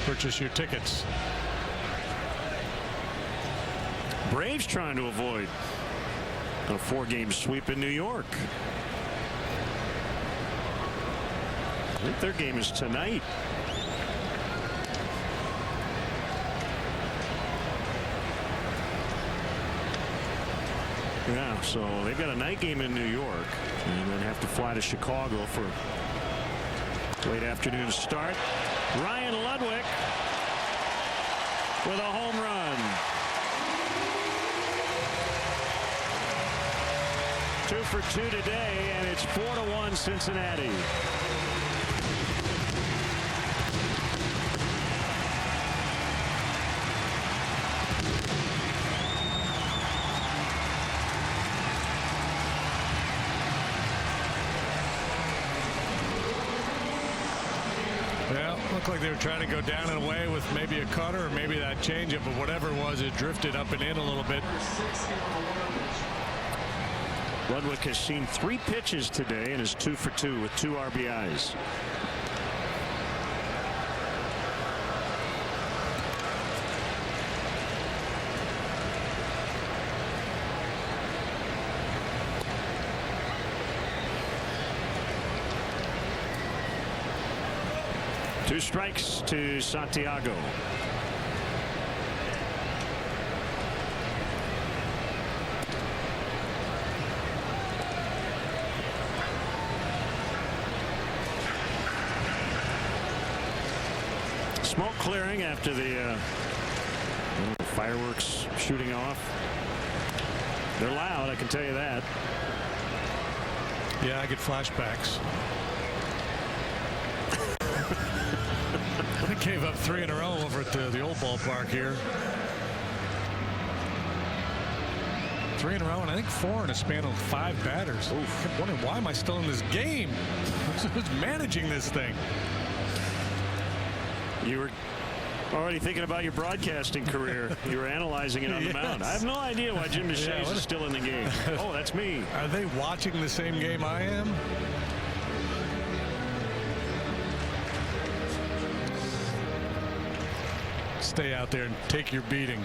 purchase your tickets. Braves trying to avoid a 4-game sweep in New York. I think their game is tonight. Yeah, so they've got a night game in New York and then have to fly to Chicago for late afternoon start. Ryan Ludwig with a home run. 2 for 2 today, and it's 4-1 Cincinnati. Well, looked like they were trying to go down and away with maybe a cutter or maybe that changeup, but whatever it was, it drifted up and in a little bit. Ludwig has seen 3 pitches today and is 2 for 2 with 2 RBIs. Two strikes to Santiago. Smoke clearing after the fireworks shooting off. They're loud, I can tell you that. Yeah, I get flashbacks. They gave up 3 in a row over at the old ballpark here. 3 in a row, and I think 4 in a span of 5 batters. I kept wondering, why am I still in this game? Who's managing this thing? You were already thinking about your broadcasting career. You were analyzing it on the mound. I have no idea why Jim DeShays is still in the game. Oh, that's me. Are they watching the same game I am? Stay out there and take your beating.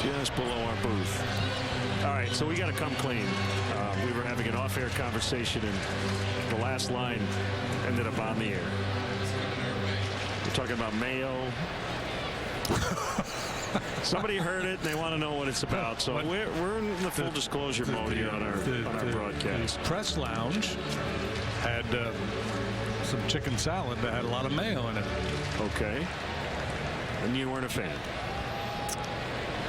Just below our booth. All right, so we got to come clean. We were having an off-air conversation, and the last line ended up on the air. We're talking about Mayo. Somebody heard it, and they want to know what it's about. So we're in the full disclosure mode here on our broadcast. The press lounge had some chicken salad that had a lot of mayo in it. Okay. And you weren't a fan?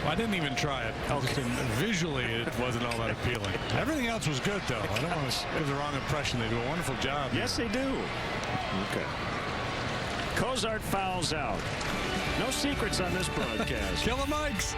Well, I didn't even try it. Okay. Visually, it wasn't all that appealing. Everything else was good, though. I don't want to give the wrong impression. They do a wonderful job. Yes, they do. Okay. Cozart fouls out. No secrets on this broadcast. Killer Mikes.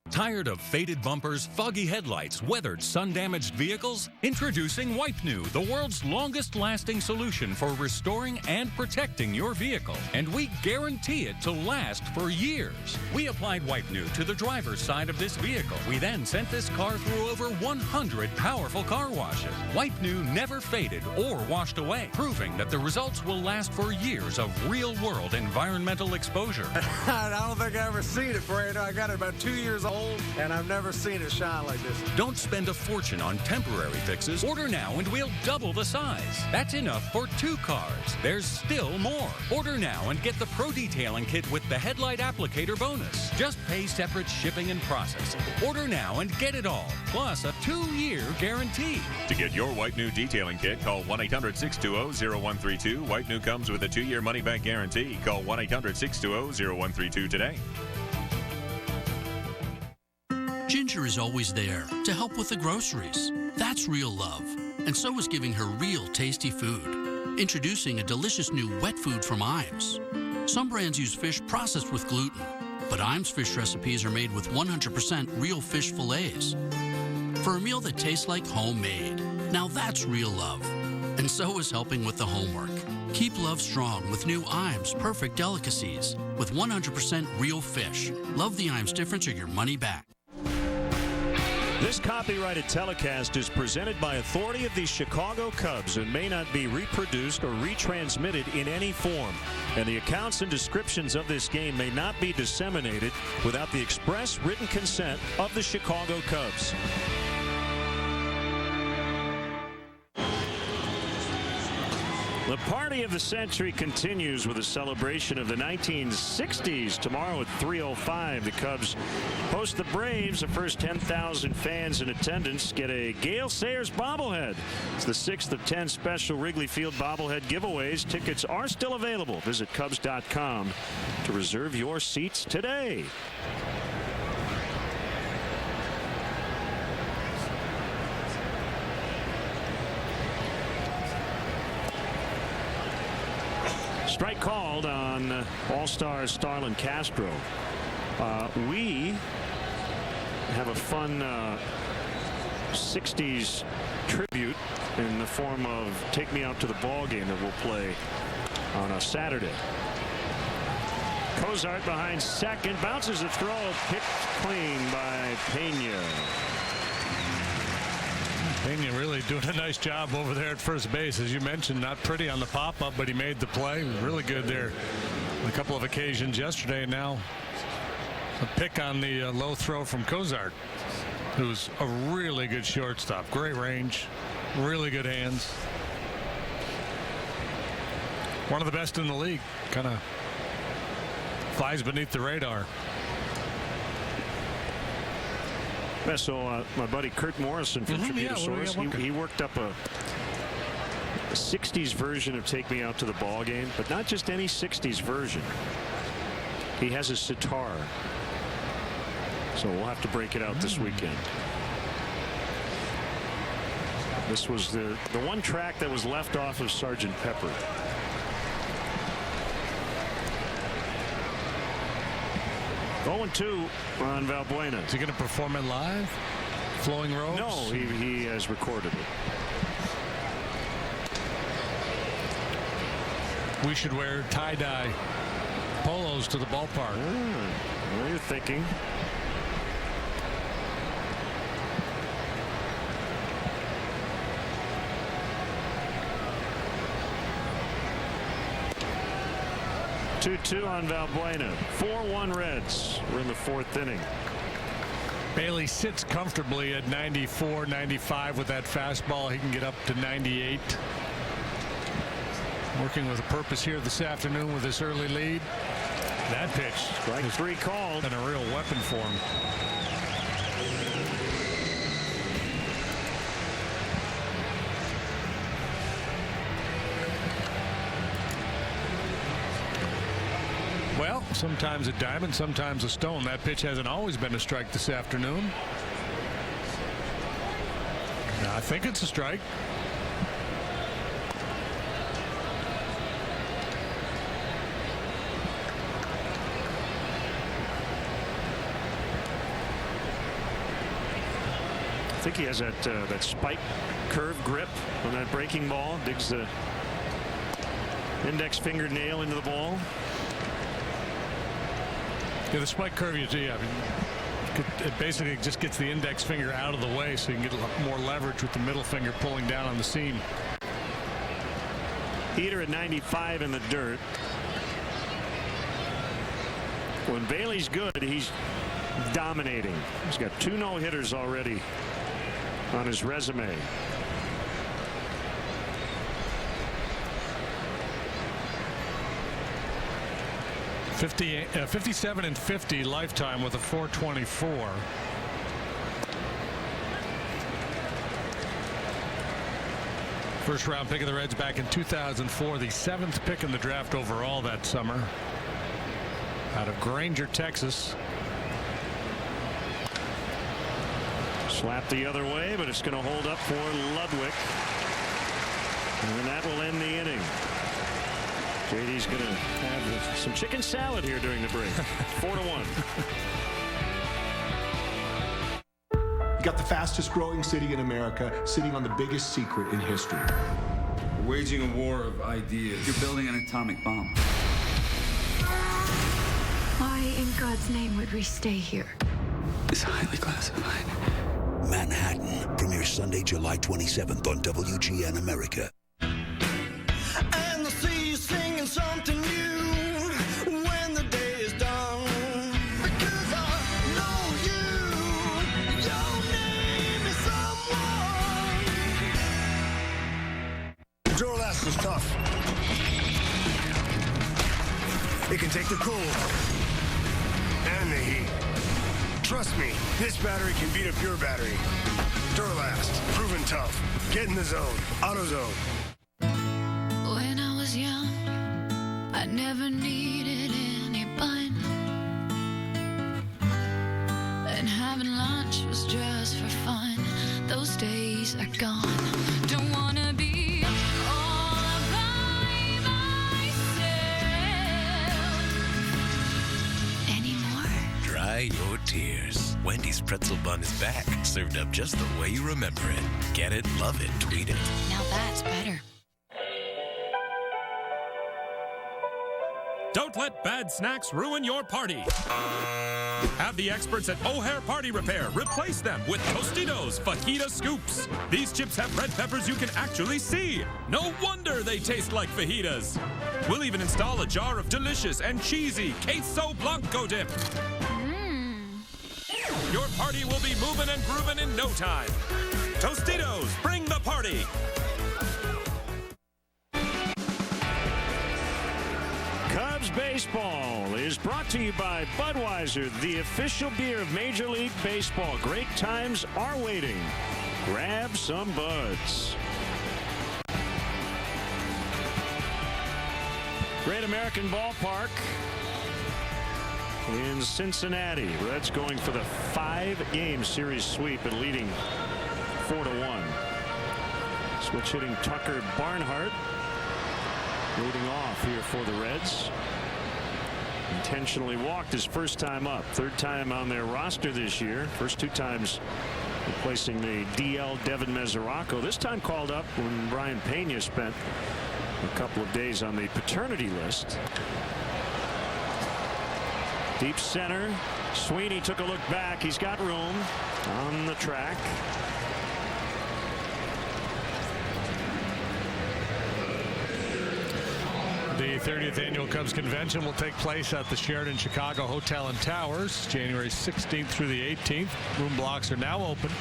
Tired of faded bumpers, foggy headlights, weathered, sun-damaged vehicles? Introducing Wipe New, the world's longest-lasting solution for restoring and protecting your vehicle. And we guarantee it to last for years. We applied Wipe New to the driver's side of this vehicle. We then sent this car through over 100 powerful car washes. Wipe New never faded or washed away, proving that the results will last for years of real-world environmental exposure. I don't think I ever seen it, Brad. I got it about 2 years old. gold, and I've never seen it shine like this. Don't spend a fortune on temporary fixes. Order now and we'll double the size. That's enough for 2 cars. There's still more. Order now and get the Pro Detailing Kit with the headlight applicator bonus. Just pay separate shipping and processing. Order now and get it all, plus a 2-year guarantee. To get your White New Detailing Kit, call 1-800-620-0132. White New comes with a 2-year money-back guarantee. Call 1-800-620-0132 today. Ginger is always there to help with the groceries. That's real love. And so is giving her real tasty food. Introducing a delicious new wet food from Iams. Some brands use fish processed with gluten, but Iams fish recipes are made with 100% real fish fillets. For a meal that tastes like homemade. Now that's real love. And so is helping with the homework. Keep love strong with new Iams Perfect Delicacies with 100% real fish. Love the Iams difference or your money back. This copyrighted telecast is presented by authority of the Chicago Cubs and may not be reproduced or retransmitted in any form. And the accounts and descriptions of this game may not be disseminated without the express written consent of the Chicago Cubs. The party of the century continues with a celebration of the 1960s. Tomorrow at 3:05, the Cubs host the Braves. The first 10,000 fans in attendance get a Gale Sayers bobblehead. It's the 6th of 10 special Wrigley Field bobblehead giveaways. Tickets are still available. Visit Cubs.com to reserve your seats today. Strike called on All-Star Starlin Castro. We have a fun 60s tribute in the form of Take Me Out to the Ball Game that we'll play on a Saturday. Cozart behind second, bounces a throw, picked clean by Pena. Pena really doing a nice job over there at first base. As you mentioned, not pretty on the pop-up, but he made the play. Really good there on a couple of occasions yesterday. And now a pick on the low throw from Cozart, who's a really good shortstop. Great range, really good hands. One of the best in the league. Kind of flies beneath the radar. Yeah, so my buddy Kurt Morrison from Tribute Source, he worked up a 60s version of Take Me Out to the Ball Game, but not just any 60s version. He has a sitar, so we'll have to break it out this weekend. This was the one track that was left off of Sgt. Pepper. Oh, 2 on Valbuena. Is he going to perform it live? Flowing robes? No, he has recorded it. We should wear tie-dye polos to the ballpark. Well, you're thinking. Two on Valbuena. 4-1 Reds. We're in the 4th inning. Bailey sits comfortably at 94, 95 with that fastball. He can get up to 98. Working with a purpose here this afternoon with this early lead. That pitch. Strike 3 called. And a real weapon for him. Well, sometimes a diamond, sometimes a stone. That pitch hasn't always been a strike this afternoon. I think it's a strike. I think he has that spike curve grip on that breaking ball. Digs the index fingernail into the ball. Yeah, the spike curve, it basically just gets the index finger out of the way so you can get a lot more leverage with the middle finger pulling down on the seam. Heater at 95 in the dirt. When Bailey's good, he's dominating. He's got 2 no-hitters already on his resume. .58, 57 and 50 lifetime with a .424. First round pick of the Reds back in 2004, the 7th pick in the draft overall that summer. Out of Granger, Texas. Slap the other way, but it's going to hold up for Ludwig. And then that will end the inning. JD's going to have some chicken salad here during the break. 4-1. You got the fastest growing city in America sitting on the biggest secret in history. We're waging a war of ideas. You're building an atomic bomb. Why in God's name would we stay here? It's highly classified. Manhattan premieres Sunday, July 27th on WGN America. And the sea is singing something new when the day is done. Because I know you, your name is someone. Duralast is tough. It can take the cold and the heat. Trust me, this battery can beat up your battery. Duralast, proven tough. Get in the zone. AutoZone. When I was young, I never needed anyone. And having lunch was just for fun. Those days are gone. Don't wanna be all by myself anymore. Dry your tears. Wendy's pretzel bun is back, served up just the way you remember it. Get it, love it, tweet it. Now that's better. Don't let bad snacks ruin your party. Have the experts at O'Hare Party Repair replace them with Tostitos Fajita Scoops. These chips have red peppers you can actually see. No wonder they taste like fajitas. We'll even install a jar of delicious and cheesy Queso Blanco dip. Your party will be moving and grooving in no time. Tostitos, bring the party. Cubs baseball is brought to you by Budweiser, the official beer of Major League Baseball. Great times are waiting. Grab some Buds. Great American Ballpark in Cincinnati. Reds going for the 5-game series sweep and leading 4-1. Switch hitting Tucker Barnhart leading off here for the Reds. Intentionally walked his first time up. 3rd time on their roster this year. First 2 times replacing the DL Devin Mesoraco. This time called up when Brian Pena spent a couple of days on the paternity list. Deep center. Sweeney took a look back. He's got room on the track. The 30th Annual Cubs Convention will take place at the Sheraton Chicago Hotel and Towers January 16th through the 18th. Room blocks are now open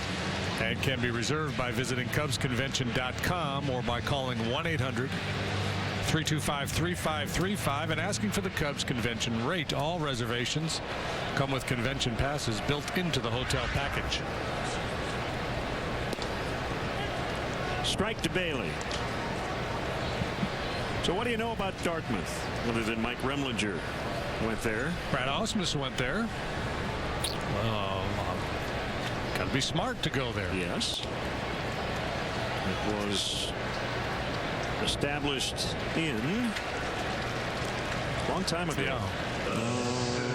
and can be reserved by visiting CubsConvention.com or by calling 1-800-325-3535 and asking for the Cubs Convention rate. All reservations come with convention passes built into the hotel package. Strike to Bailey. So what do you know about Dartmouth other than Mike Remlinger went there? Brad Ausmus went there. Got to be smart to go there. Yes. It was established in a long time ago. Yeah.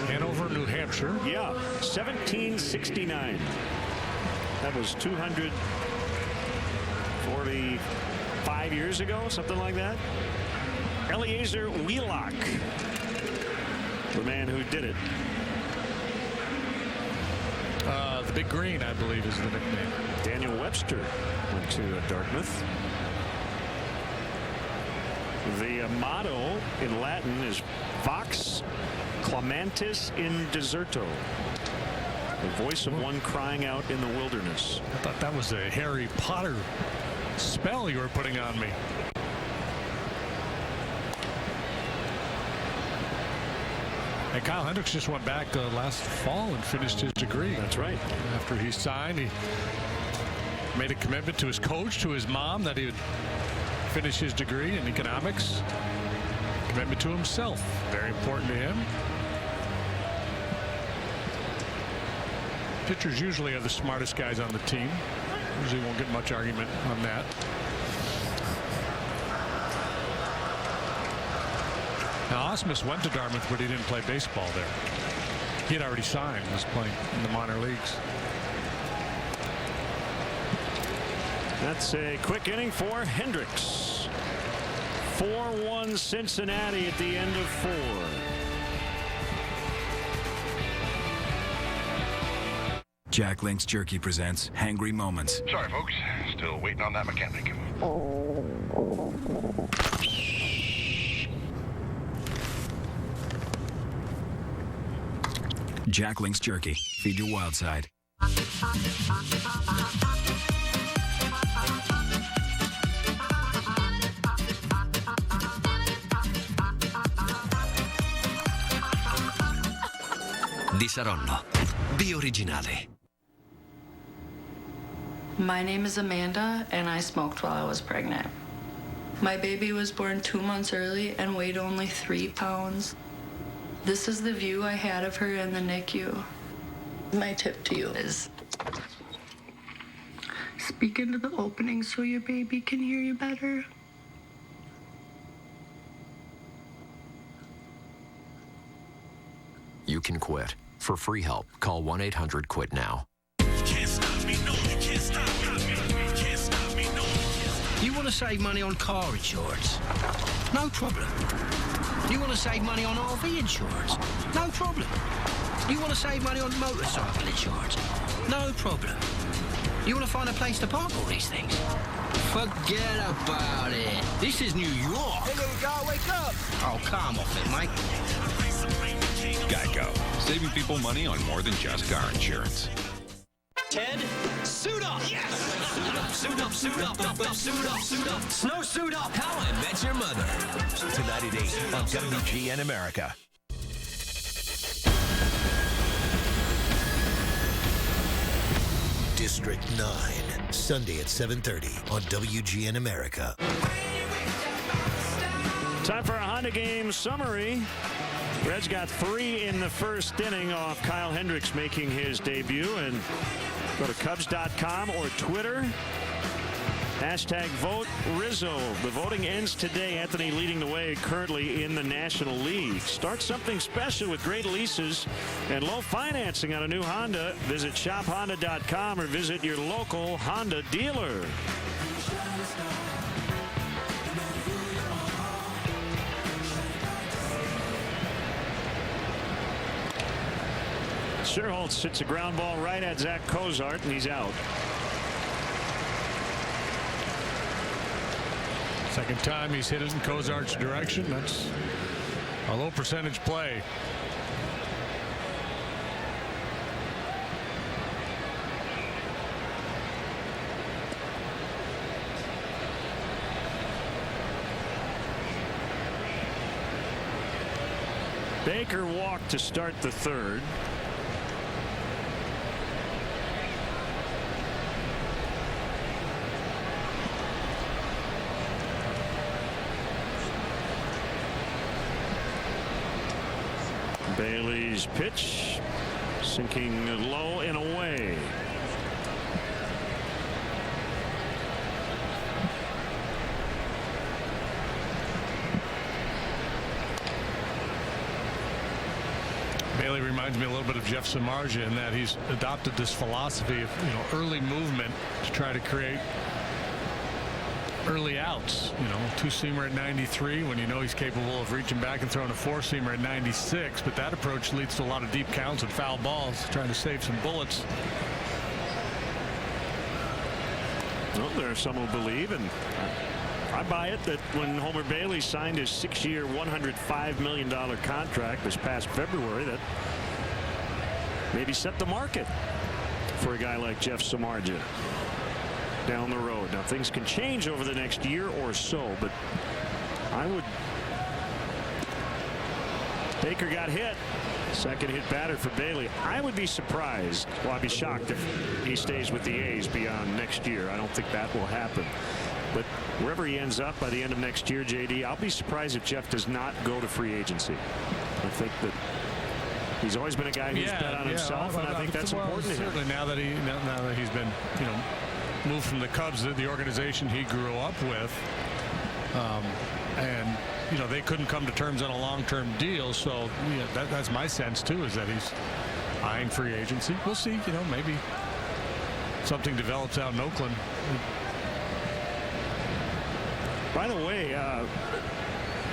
Hanover, New Hampshire. Yeah, 1769. That was 245 years ago, something like that. Eliezer Wheelock, the man who did it. The Big Green, I believe, is the nickname. Daniel Webster went to Dartmouth. The motto in Latin is Vox Clamantis in Deserto. The voice of one crying out in the wilderness. I thought that was a Harry Potter spell you were putting on me. And Kyle Hendricks just went back last fall and finished his degree. That's right. After he signed, he made a commitment to his coach, to his mom, that he would finish his degree in economics. Commitment to himself, very important to him. Pitchers usually are the smartest guys on the team. Usually won't get much argument on that. Now, Osmus went to Dartmouth, but he didn't play baseball there. He had already signed, was playing in the minor leagues. That's a quick inning for Hendricks. 4-1 Cincinnati at the end of 4. Jack Link's Jerky presents Hangry Moments. Sorry, folks. Still waiting on that mechanic. Jack Link's Jerky. Feed your wild side. Di Saronno. Di originale. My name is Amanda, and I smoked while I was pregnant. My baby was born 2 months early and weighed only 3 pounds. This is the view I had of her in the NICU. My tip to you is speak into the opening so your baby can hear you better. You can quit. For free help, call 1-800-QUIT now. You want to save money on car insurance? No problem. You want to save money on RV insurance? No problem. You want to save money on motorcycle insurance? No problem. You want to find a place to park all these things? Forget about it. This is New York. Hey, little guy, wake up. Oh, calm off it, Mike. Geico. Saving people money on more than just car insurance. Ted, suit up! Yes! Suit up, suit up, suit up, suit up, suit up. Snow suit up! How I Met Your Mother. Tonight at 8 on WGN America. District 9, Sunday at 7:30 on WGN America. Time for a Honda game summary. Reds got 3 in the first inning off Kyle Hendricks making his debut. And go to Cubs.com or Twitter. Hashtag vote Rizzo. The voting ends today. Anthony leading the way currently in the National League. Start something special with great leases and low financing on a new Honda. Visit shophonda.com or visit your local Honda dealer. Sherholtz hits a ground ball right at Zach Cozart, and he's out. Second time he's hit it in Cozart's direction. That's a low percentage play. Baker walked to start the third. Bailey's pitch sinking low and away. Bailey reminds me a little bit of Jeff Samardzija in that he's adopted this philosophy of early movement to try to create early outs. 2-seamer at 93 when he's capable of reaching back and throwing a 4-seamer at 96. But that approach leads to a lot of deep counts and foul balls, trying to save some bullets. Well, there are some who believe, and I buy it, that when Homer Bailey signed his 6-year, $105 million contract this past February, that maybe set the market for a guy like Jeff Samardzija down the road. Now, things can change over the next year or so, but I would. Baker got hit. Second hit batter for Bailey. I would be surprised. Well, I'd be shocked if he stays with the A's beyond next year. I don't think that will happen. But wherever he ends up by the end of next year, JD, I'll be surprised if Jeff does not go to free agency. I think that he's always been a guy who's bet on himself, and I think that's important to him. Certainly now that he's been, moved from the Cubs, the organization he grew up with, and they couldn't come to terms on a long-term deal. So that's my sense too, is that he's eyeing free agency. We'll see. Maybe something develops out in Oakland. By the way, I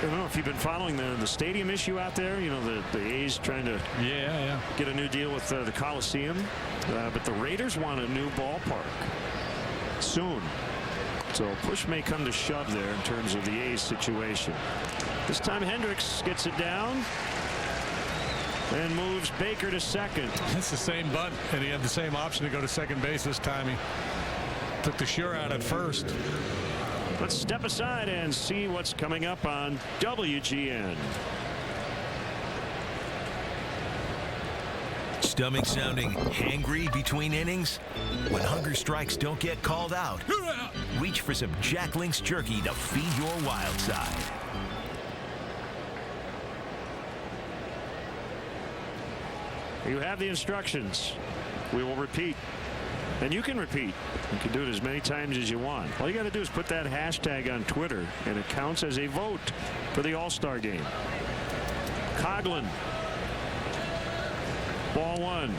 don't know if you've been following the stadium issue out there. The A's trying to get a new deal with the Coliseum, but the Raiders want a new ballpark soon. So push may come to shove there in terms of the A's situation. This time Hendricks gets it down and moves Baker to second. It's the same bunt, and he had the same option to go to second base. This time he took the sure out at first. Let's step aside and see what's coming up on WGN. Stomach sounding hangry between innings? When hunger strikes don't get called out, reach for some Jack Link's jerky to feed your wild side. You have the instructions. We will repeat. And you can repeat. You can do it as many times as you want. All you got to do is put that hashtag on Twitter, and it counts as a vote for the All-Star game. Coughlin. Ball one.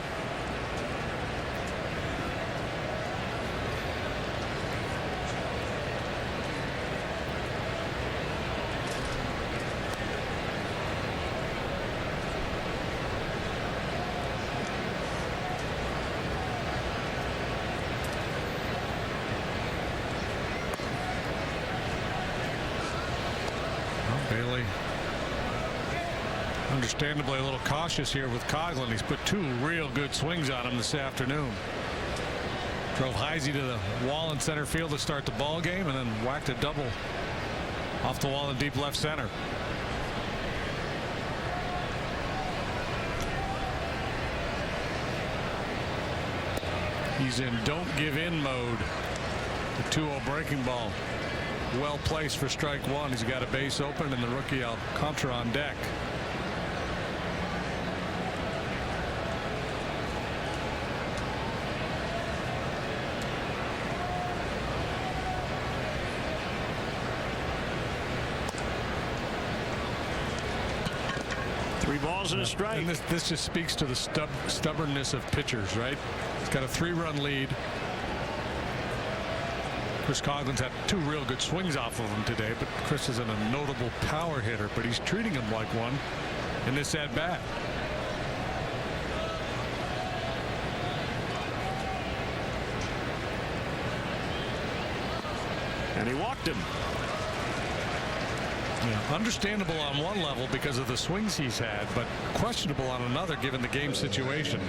Bailey, understandably a little cautious here with Coughlin. He's put two real good swings on him this afternoon. Drove Heisey to the wall in center field to start the ball game, and then whacked a double off the wall in deep left center. He's in don't give in mode. The 2-0 breaking ball. Well placed for strike one. He's got a base open, and the rookie Alcantara on deck. Three balls and a strike. And this just speaks to the stubbornness of pitchers, right? He's got a 3-run lead. Chris Coughlin's had two real good swings off of him today, but Chris isn't a notable power hitter, but he's treating him like one in this at bat. And he walked him. Yeah, understandable on one level because of the swings he's had, but questionable on another given the game situation.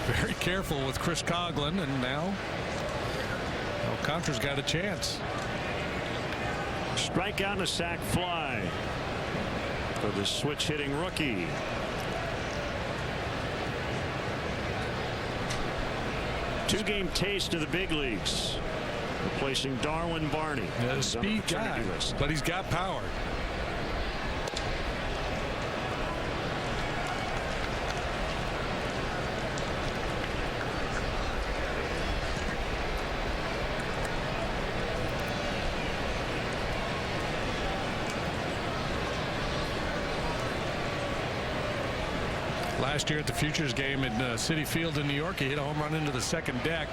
Very careful with Chris Coughlin, and now Alcantara's got a chance. Strikeout and a sac fly for the switch hitting rookie. Two-game taste of the big leagues, replacing Darwin Barney. Yeah, speed guy, but he's got power. Last year at the Futures game in Citi Field in New York, he hit a home run into the second deck.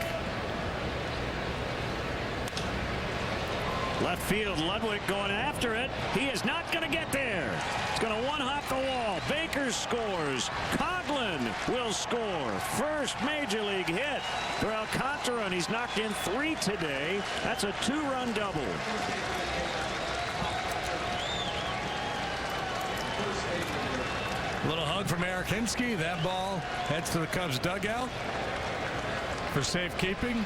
Left field, Ludwig going after it. He is not going to get there. It's going to one-hop the wall. Baker scores. Coughlin will score. First major league hit for Alcantara, and he's knocked in 3 today. That's a 2-run double. A little hug from Eric Hinsky. That ball heads to the Cubs dugout for safekeeping.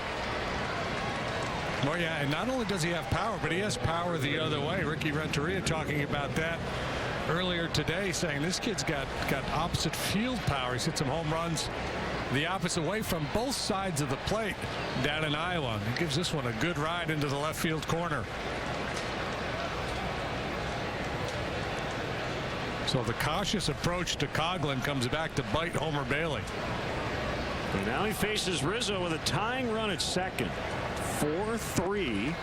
Well, yeah, and not only does he have power, but he has power the other way. Ricky Renteria talking about that earlier today, saying this kid's got opposite field power. He's hit some home runs the opposite way from both sides of the plate down in Iowa. He gives this one a good ride into the left field corner. So the cautious approach to Coughlin comes back to bite Homer Bailey. And now he faces Rizzo with a tying run at second. 4-3.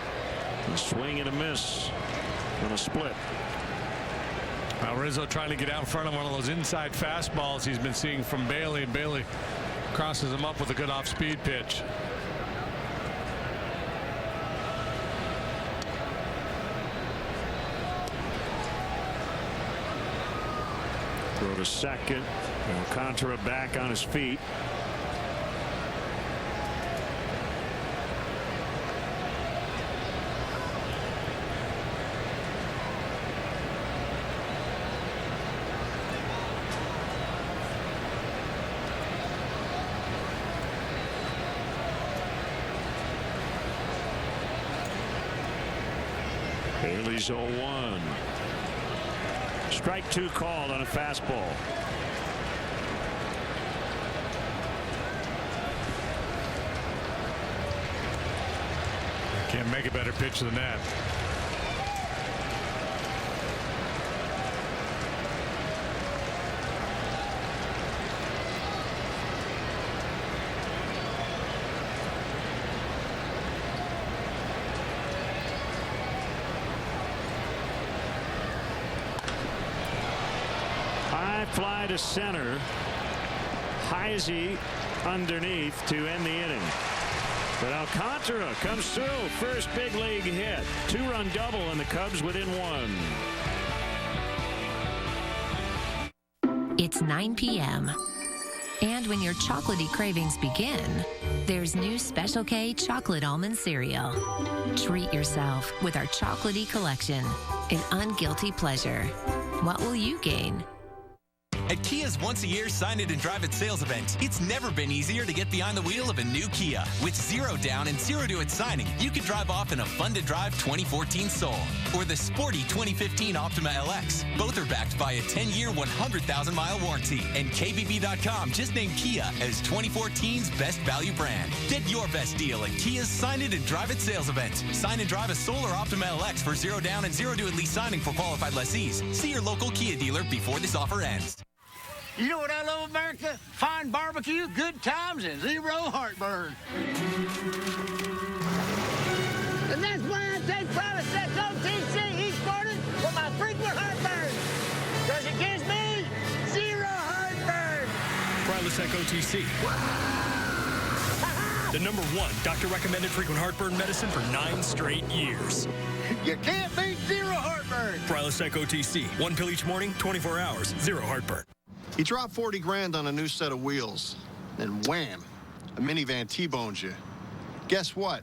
A swing and a miss on a split. Now Rizzo trying to get out in front of one of those inside fastballs he's been seeing from Bailey, and Bailey crosses him up with a good off-speed pitch. Throw to second. Alcantara back on his feet. Bailey's 0-1. Strike 2 called on a fastball. Can't make a better pitch than that. Fly to center. Heisey underneath to end the inning. But Alcantara comes through. First big league hit. 2-run double, and the Cubs within 1. It's 9 p.m. And when your chocolatey cravings begin, there's new Special K chocolate almond cereal. Treat yourself with our chocolatey collection. An unguilty pleasure. What will you gain? At Kia's once-a-year Sign It and Drive It sales event, it's never been easier to get behind the wheel of a new Kia. With 0 down and 0 to its signing, you can drive off in a fun-to-drive 2014 Soul or the sporty 2015 Optima LX. Both are backed by a 10-year, 100,000-mile warranty. And KBB.com just named Kia as 2014's best value brand. Get your best deal at Kia's Sign It and Drive It sales event. Sign and drive a Soul or Optima LX for 0 down and 0 to at lease signing for qualified lessees. See your local Kia dealer before this offer ends. You know what I love, America? Fine barbecue, good times, and 0 heartburn. And that's why I take Prilosec OTC each morning for my frequent heartburn. Because it gives me 0 heartburn. Prilosec OTC. The #1 doctor-recommended frequent heartburn medicine for 9 straight years. You can't beat 0 heartburn. Prilosec OTC. 1 pill each morning, 24 hours, 0 heartburn. You drop 40 grand on a new set of wheels, then wham, a minivan T-bones you. Guess what?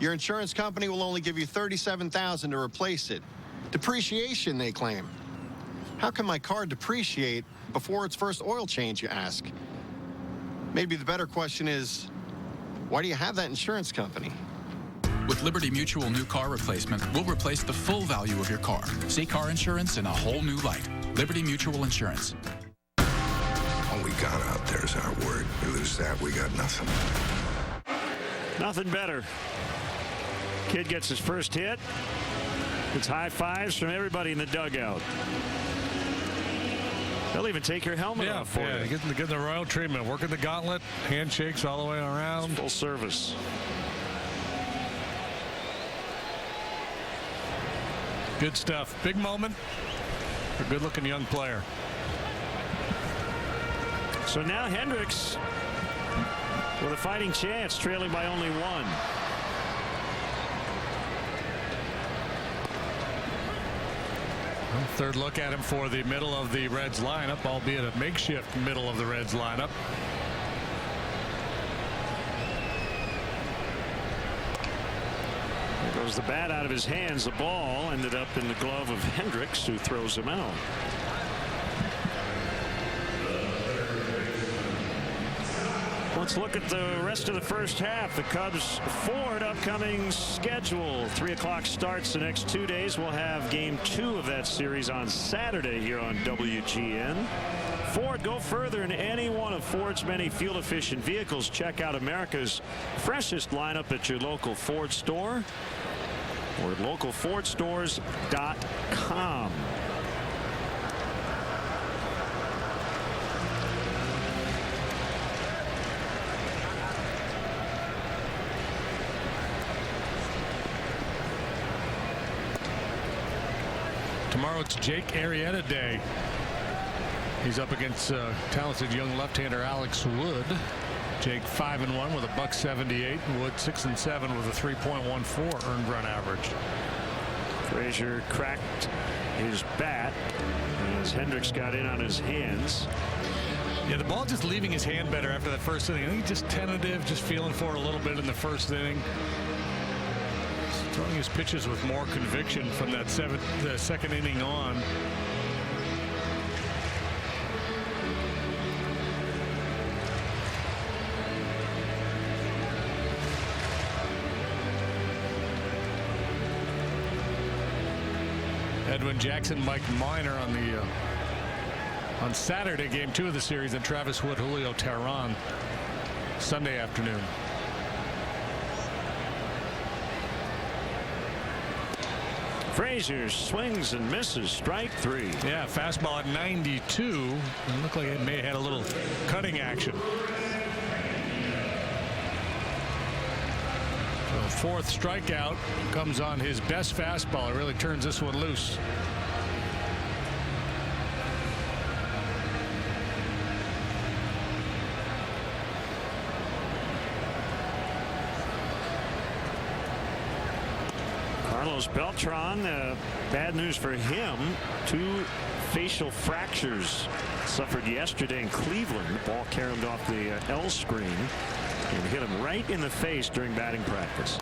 Your insurance company will only give you $37,000 to replace it. Depreciation, they claim. How can my car depreciate before its first oil change, you ask? Maybe the better question is, why do you have that insurance company? With Liberty Mutual New Car Replacement, we'll replace the full value of your car. See car insurance in a whole new light. Liberty Mutual Insurance. All we got out there is our word. We lose that, we got nothing. Nothing better. Kid gets his first hit. It's high fives from everybody in the dugout. They'll even take your helmet off for you. Getting the royal treatment, working the gauntlet, handshakes all the way around. It's full service. Good stuff. Big moment for a good-looking young player. So now Hendricks with a fighting chance, trailing by only 1. Well, third look at him for the middle of the Reds lineup, albeit a makeshift middle of the Reds lineup. There goes the bat out of his hands. The ball ended up in the glove of Hendricks, who throws him out. Let's look at the rest of the first half. The Cubs Ford upcoming schedule. 3 o'clock starts the next 2 days. We'll have game 2 of that series on Saturday here on WGN. Ford, go further in any one of Ford's many fuel efficient vehicles. Check out America's freshest lineup at your local Ford store or at localfordstores.com. Tomorrow it's Jake Arrieta Day. He's up against talented young left-hander Alex Wood. Jake 5-1 with a .178. Wood 6-7 with a 3.14 earned run average. Frazier cracked his bat as Hendricks got in on his hands. Yeah, the ball just leaving his hand better after that first inning. I think he's just tentative, just feeling for it a little bit in the first inning. Throwing his pitches with more conviction from that second inning on. Edwin Jackson, Mike Minor on Saturday, game 2 of the series, and Travis Wood, Julio Teheran Sunday afternoon. Frazier swings and misses. Strike 3. Yeah, fastball at 92. It looked like it may have had a little cutting action. So fourth strikeout comes on his best fastball. It really turns this one loose. Carlos Beltran, bad news for him. 2 facial fractures suffered yesterday in Cleveland. The ball carried off the L screen and hit him right in the face during batting practice.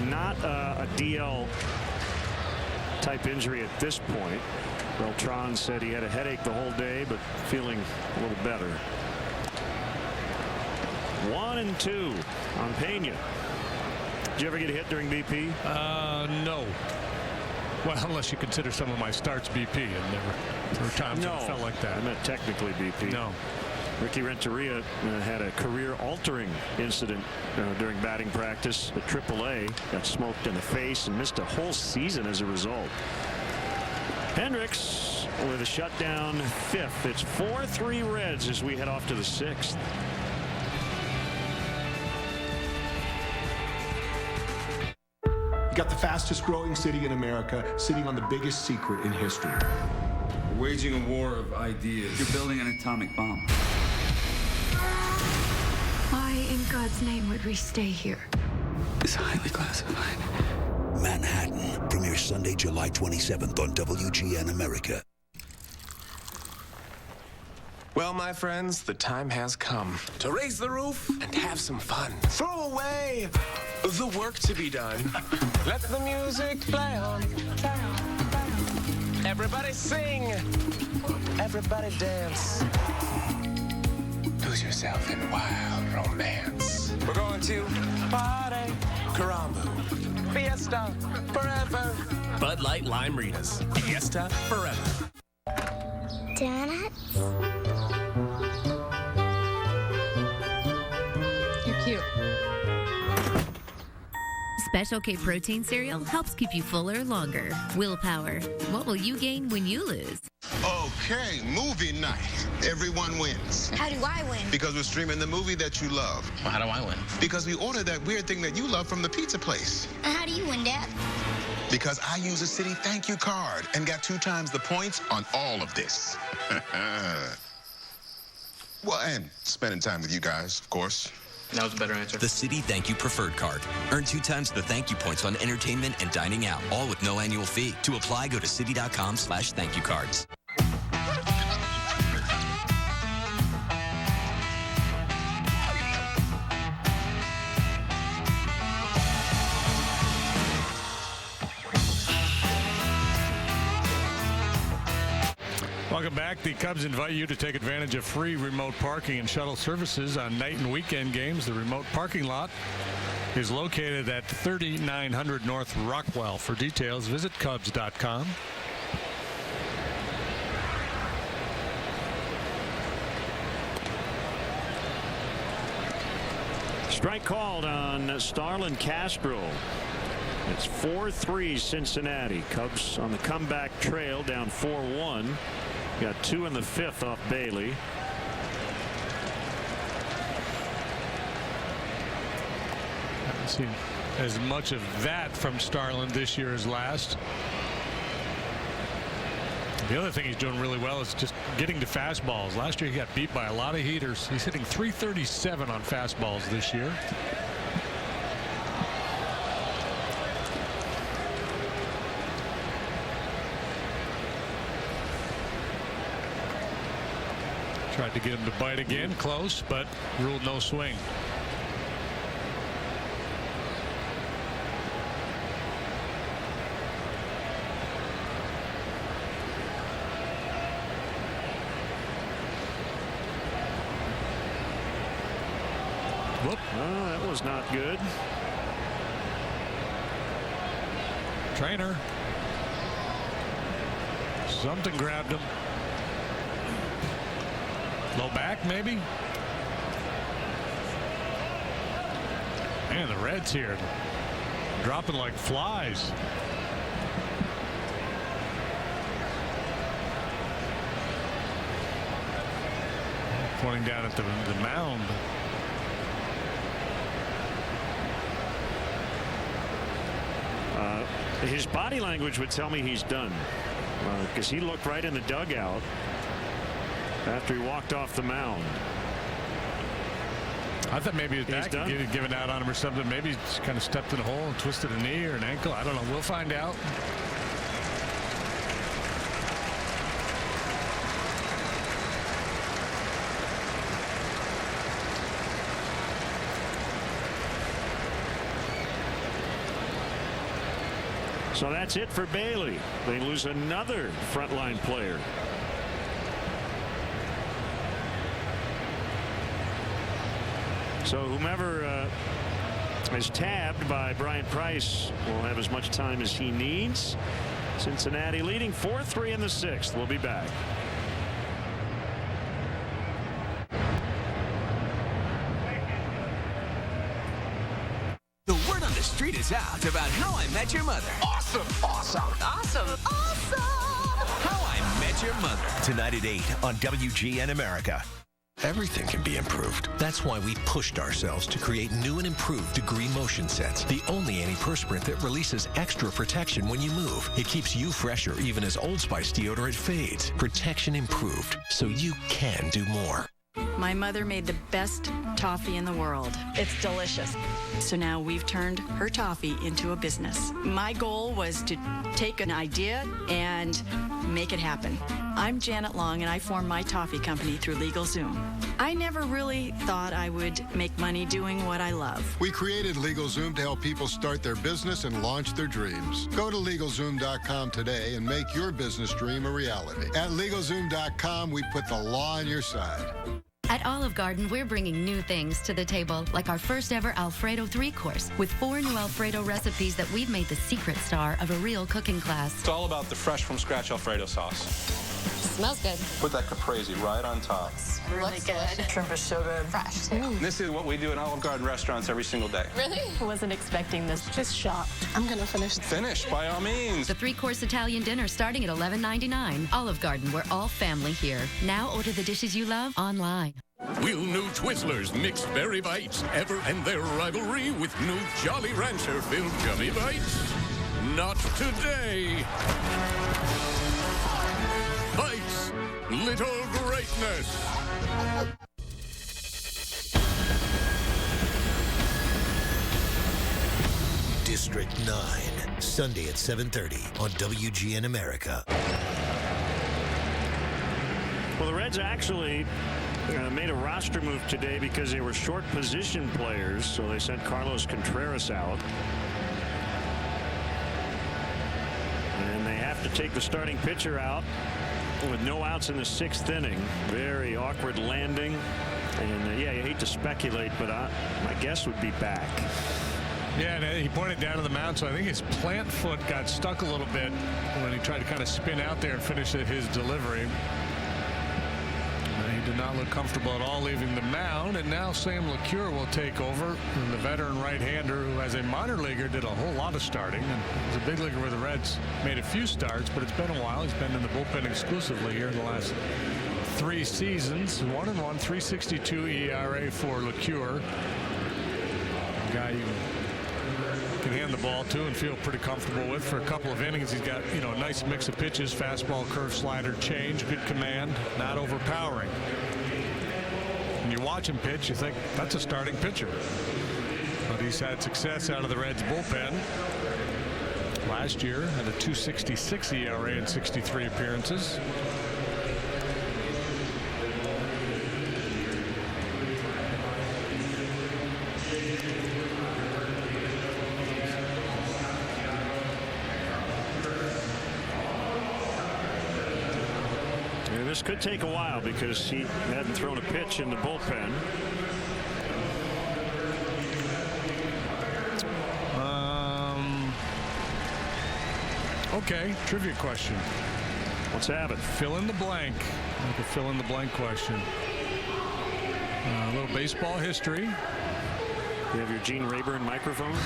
Not a DL type injury at this point. Beltran said he had a headache the whole day, but feeling a little better. 1-2 on Pena. Did you ever get a hit during BP? No. Well, unless you consider some of my starts BP, and there were times when it felt like that. I meant technically BP. No. Ricky Renteria had a career-altering incident during batting practice at AAA. Got smoked in the face and missed a whole season as a result. Hendricks with a shutdown 5th. It's 4-3 Reds as we head off to the 6th. You got the fastest growing city in America sitting on the biggest secret in history. We're waging a war of ideas. You're building an atomic bomb. Why in God's name would we stay here? It's highly classified. Manhattan premieres Sunday, July 27th on WGN America. Well, my friends, the time has come to raise the roof and have some fun. Throw away the work to be done. Let the music play on. Everybody sing. Everybody dance. Lose yourself in wild romance. We're going to party, Karamu, fiesta, forever. Bud Light Lime Ritas, fiesta, forever. Donuts? You're cute. Special K protein cereal helps keep you fuller longer. Willpower. What will you gain when you lose? Okay, movie night. Everyone wins. How do I win? Because we're streaming the movie that you love. Well, how do I win? Because we ordered that weird thing that you love from the pizza place. And how do you win, Dad? Because I use a Citi thank you card and got 2 times the points on all of this. Well, and spending time with you guys, of course. That was a better answer. The Citi Thank You Preferred Card. Earn 2 times the thank you points on entertainment and dining out, all with no annual fee. To apply, go to Citi.com/thankyoucards. Welcome back. The Cubs invite you to take advantage of free remote parking and shuttle services on night and weekend games. The remote parking lot is located at 3900 North Rockwell. For details, visit Cubs.com. Strike called on Starlin Castro. It's 4-3 Cincinnati. Cubs on the comeback trail, down 4-1. Got 2 in the 5th off Bailey. Haven't seen as much of that from Starlin this year as last. The other thing he's doing really well is just getting to fastballs. Last year he got beat by a lot of heaters. He's hitting .337 on fastballs this year. Tried to get him to bite again, close, but ruled no swing. Whoop. Oh, that was not good. Trainer. Something grabbed him. Low back, maybe? Man, the Reds here dropping like flies. Pointing down at the mound. His body language would tell me he's done, because he looked right in the dugout after he walked off the mound. I thought maybe his back had given out on him or something. Maybe he just kind of stepped in a hole and twisted a knee or an ankle. I don't know. We'll find out. So that's it for Bailey. They lose another frontline player. So whomever is tabbed by Brian Price will have as much time as he needs. Cincinnati leading 4-3 in the 6th. We'll be back. The word on the street is out about How I Met Your Mother. Awesome. Awesome. Awesome. Awesome. How I Met Your Mother. Tonight at 8 on WGN America. Everything can be improved. That's why we pushed ourselves to create new and improved Degree Motion Sets. The only antiperspirant that releases extra protection when you move. It keeps you fresher even as Old Spice deodorant fades. Protection improved, so you can do more. My mother made the best toffee in the world. It's delicious. So now we've turned her toffee into a business. My goal was to take an idea and make it happen. I'm Janet Long, and I formed my toffee company through LegalZoom. I never really thought I would make money doing what I love. We created LegalZoom to help people start their business and launch their dreams. Go to LegalZoom.com today and make your business dream a reality. At LegalZoom.com, we put the law on your side. At Olive Garden, we're bringing new things to the table, like our first ever Alfredo 3-course, with 4 new Alfredo recipes that we've made the secret star of a real cooking class. It's all about the fresh from scratch Alfredo sauce. Smells good. Put that caprese right on top. Really good. Shrimp is so good. Fresh, too. This is what we do in Olive Garden restaurants every single day. Really? I wasn't expecting this. Just shocked. I'm going to finish. Finish, by all means. The 3-course Italian dinner starting at $11.99. Olive Garden, we're all family here. Now order the dishes you love online. Will new Twizzlers Mixed Berry Bites ever end their rivalry with new Jolly Rancher filled gummy bites? Not today. Bites, little greatness. District 9, Sunday at 7:30 on WGN America. Well, the Reds actually made a roster move today because they were short position players, so they sent Carlos Contreras out. And they have to take the starting pitcher out with no outs in the 6th inning. Very awkward landing. And, yeah, you hate to speculate, but my guess would be back. Yeah, and he pointed down to the mound, so I think his plant foot got stuck a little bit when he tried to kind of spin out there and finish his delivery. He did not look comfortable at all leaving the mound, and now Sam LeCure will take over. And the veteran right-hander, who as a minor leaguer did a whole lot of starting, and was a big leaguer where the Reds made a few starts, but it's been a while. He's been in the bullpen exclusively here in the last 3 seasons. 1-1, 3.62 ERA for LeCure. A guy you can hand the ball to and feel pretty comfortable with for a couple of innings. He's got, a nice mix of pitches, fastball, curve, slider, change, good command, not overpowering. When you watch him pitch, you think that's a starting pitcher. But he's had success out of the Reds bullpen. Last year had a 2.66 ERA in 63 appearances. This could take a while because he hadn't thrown a pitch in the bullpen. Okay, trivia question. Let's have it. Fill in the blank. Like a fill in the blank question. A little baseball history. You have your Gene Rayburn microphone.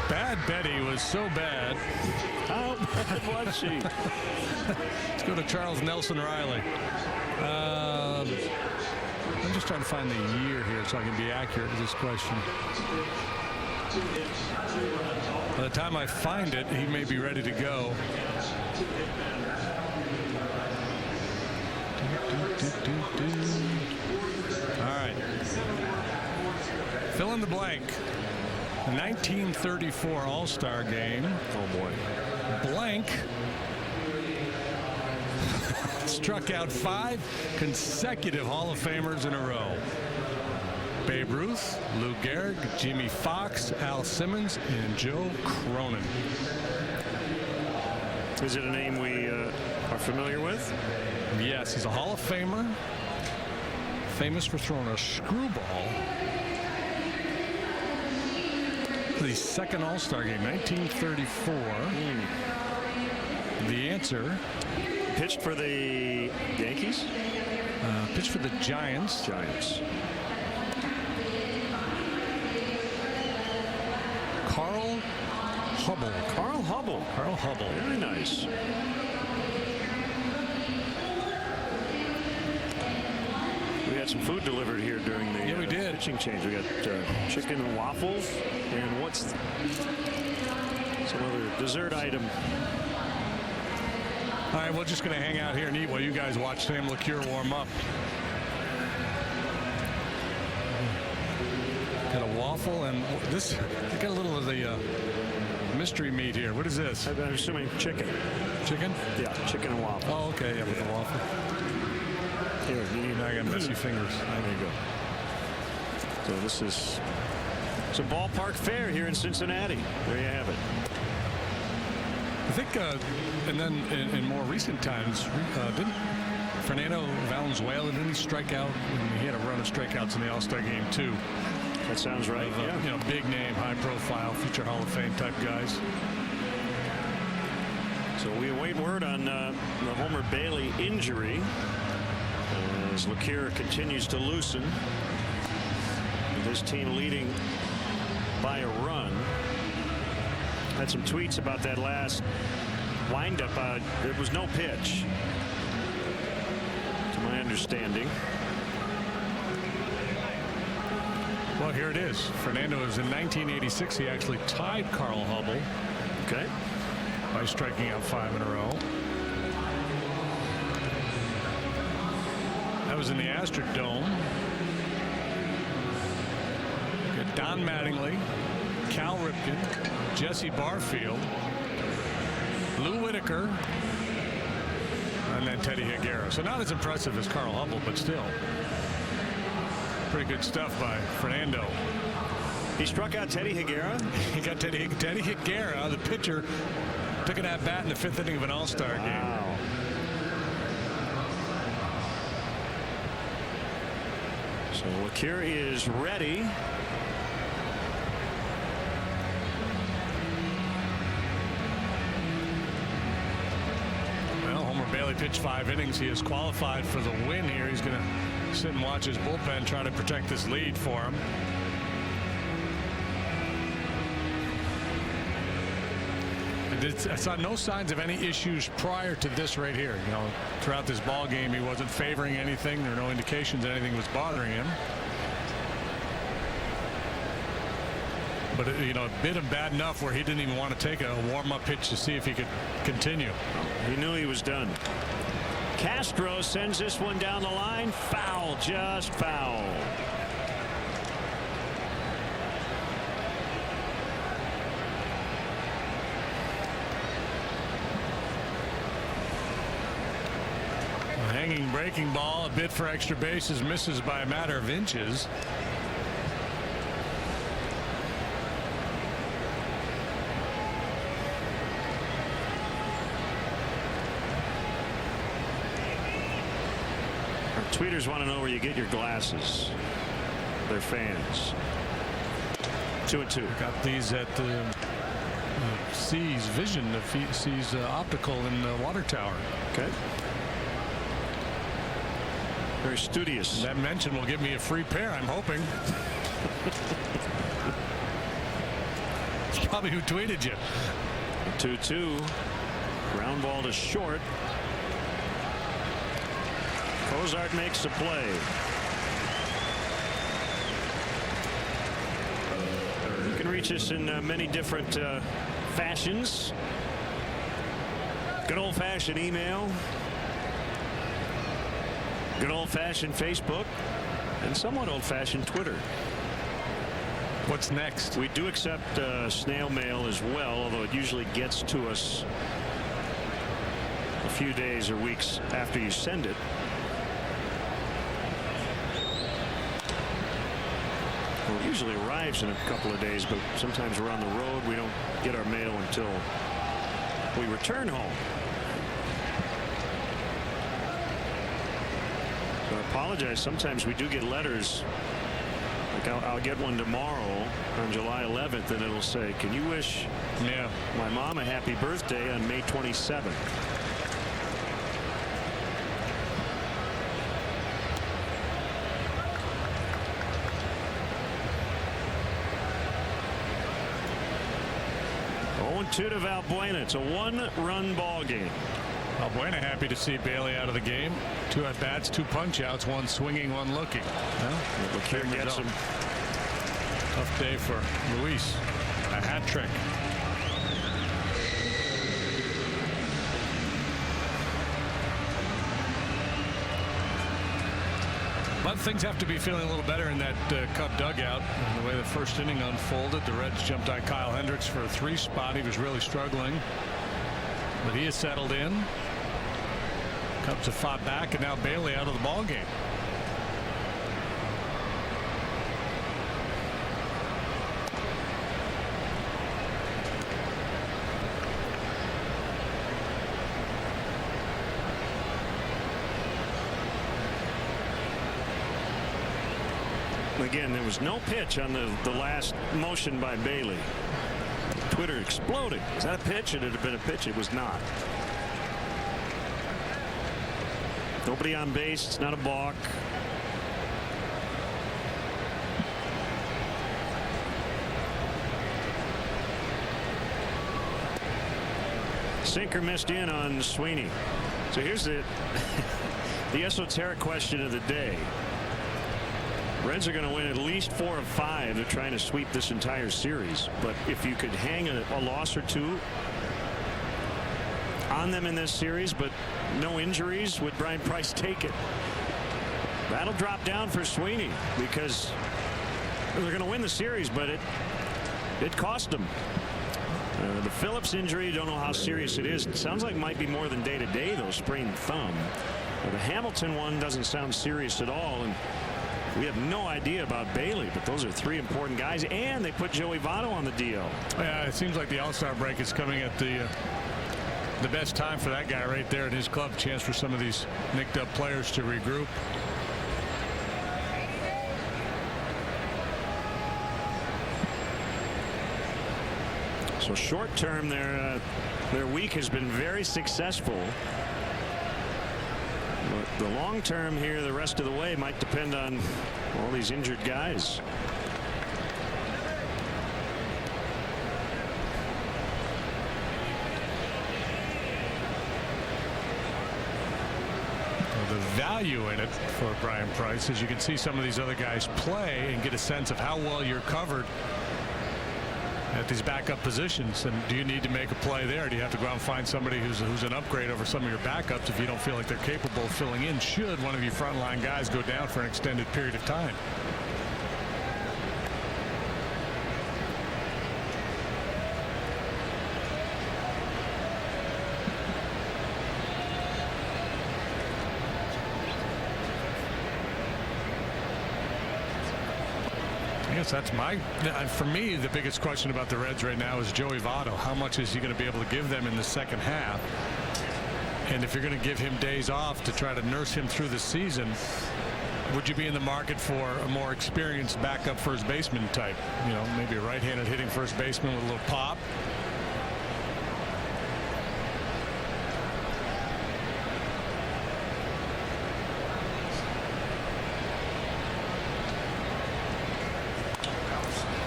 Bad Betty was so bad. How bad was she? Let's go to Charles Nelson Riley. I'm just trying to find the year here so I can be accurate with this question. By the time I find it, he may be ready to go. All right. Fill in the blank. The 1934 All-Star game. Oh, boy. Blank struck out 5 consecutive Hall of Famers in a row. Babe Ruth, Lou Gehrig, Jimmy Fox, Al Simmons, and Joe Cronin. Is it a name we are familiar with? Yes, he's a Hall of Famer. Famous for throwing a screwball. The second All-Star game, 1934. The answer. Pitched for the Yankees? Pitched for the Giants. Carl Hubble. Carl Hubble. Very nice. We had some food delivered here during the we did. pitching change. We got chicken and waffles, and what's some other dessert item. All right, we're just going to hang out here and eat while you guys watch Sam LeCure warm up. Got a waffle and this. I got a little of the mystery meat here. What is this? I'm assuming chicken. Chicken? Yeah, chicken and waffle. Oh, okay. Yeah, with the waffle. Here, now I got messy fingers. There you go. So this is some ballpark fare here in Cincinnati. There you have it. I think, and then in more recent times, didn't Fernando Valenzuela, didn't he strike out? He had a run of strikeouts in the All-Star game too. That sounds right. Yeah. Big name, high profile, future Hall of Fame type guys. So we await word on the Homer Bailey injury as LeCure continues to loosen. With his team leading by a run. Had some tweets about that last windup. There was no pitch, to my understanding. Well, here it is. Fernando was in 1986. He actually tied Carl Hubble. Okay. By striking out 5 in a row. That was in the Astrodome. Don Mattingly, Cal Ripken, Jesse Barfield, Lou Whitaker, and then Teddy Higuera. So not as impressive as Carl Hubble, but still pretty good stuff by Fernando. He struck out Teddy Higuera? He got Teddy Higuera, the pitcher, picking that bat in the 5th inning of an All-Star game. So Lakir is ready. Well, Homer Bailey pitched 5 innings. He is qualified for the win here. He's going to sit and watch his bullpen try to protect this lead for him. I saw no signs of any issues prior to this right here. You know, throughout this ball game, he wasn't favoring anything. There were no indications that anything was bothering him. But it, you know, it bit him bad enough where he didn't even want to take a warm-up pitch to see if he could continue. He knew he was done. Castro sends this one down the line. Foul, just foul. Hanging breaking ball, a bit for extra bases, misses by a matter of inches. Our tweeters want to know where you get your glasses. They're fans. 2-2. Got these at the Seas Vision, the Seas Optical in the water tower. Okay. Very studious. That mention will give me a free pair, I'm hoping. It's probably who tweeted you. 2-2. Ground ball to short. Cozart makes the play. You can reach us in many different fashions. Good old-fashioned email. Good old-fashioned Facebook, and somewhat old-fashioned Twitter. What's next? We do accept snail mail as well, although it usually gets to us a few days or weeks after you send it. Well, it usually arrives in a couple of days, but sometimes we're on the road. We don't get our mail until we return home. I apologize. Sometimes we do get letters. Like I'll get one tomorrow on July 11th, and it'll say, "Can you wish my mom a happy birthday on May 27th?" Two to Valbuena. It's a 1-run ball game. Valbuena happy to see Bailey out of the game. 2 at bats, 2 punch outs, 1 swinging, 1 looking. Well, Lakir gets him. Tough day for Luis. A hat trick. But things have to be feeling a little better in that Cub dugout. And the way the first inning unfolded, the Reds jumped on Kyle Hendricks for a 3 spot. He was really struggling, but he has settled in. Cubs have fought back, and now Bailey out of the ball game. Again, there was no pitch on the last motion by Bailey. Twitter exploding. Is that a pitch? It had been a pitch. It was not. Nobody on base. It's not a balk. Sinker missed in on Sweeney. So here's the esoteric question of the day. Reds are going to win at least 4 of 5. They're trying to sweep this entire series. But if you could hang a loss or 2 on them in this series, but no injuries, would Brian Price take it? That'll drop down for Sweeney, because they're going to win the series, but it cost him. The Phillips injury, don't know how serious it is. It sounds like it might be more than day-to-day, though, sprained thumb. The Hamilton one doesn't sound serious at all, and we have no idea about Bailey, but those are 3 important guys, and they put Joey Votto on the DL. Yeah, it seems like the All-Star break is coming at the best time for that guy right there in his club. Chance for some of these nicked up players to regroup. So short term, their week has been very successful. But the long term here, the rest of the way, might depend on all these injured guys. The value in it for Brian Price is you can see some of these other guys play and get a sense of how well you're covered at these backup positions. And do you need to make a play there? Do you have to go out and find somebody who's an upgrade over some of your backups if you don't feel like they're capable of filling in should one of your frontline guys go down for an extended period of time? That's for me, the biggest question about the Reds right now is Joey Votto. How much is he going to be able to give them in the second half? And if you're going to give him days off to try to nurse him through the season, would you be in the market for a more experienced backup first baseman type? You know, maybe a right-handed hitting first baseman with a little pop.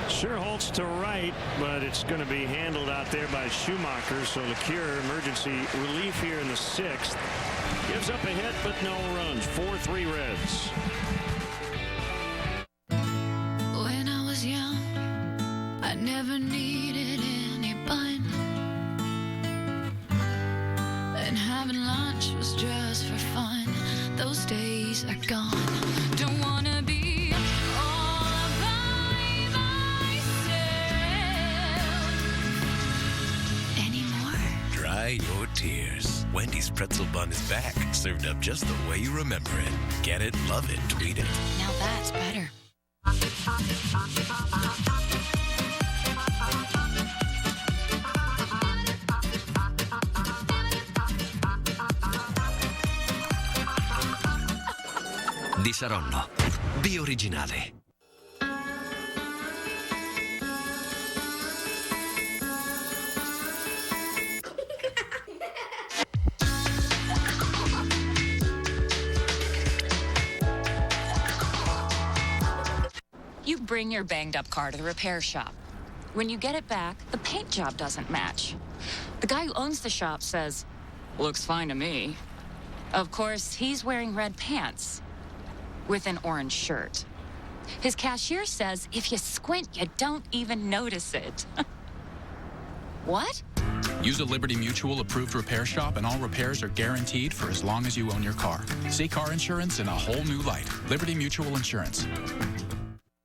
Sure holds to right, but it's going to be handled out there by Schumacher. So LeCure, emergency relief here in the 6th. Gives up a hit, but no runs. 4-3 Reds. When I was young, I never needed anyone. And having lunch was just for fun. Those days are gone. Don't wanna be all by myself anymore. Dry your tears. Wendy's pretzel bun is back, served up just the way you remember it. Get it, love it, tweet it. Now that's better. Di Saronno. Bio originale. You bring your banged-up car to the repair shop. When you get it back, the paint job doesn't match. The guy who owns the shop says, "Looks fine to me." Of course, he's wearing red pants with an orange shirt. His cashier says if you squint, you don't even notice it. What? Use a Liberty Mutual approved repair shop and all repairs are guaranteed for as long as you own your car. See car insurance in a whole new light. Liberty Mutual Insurance.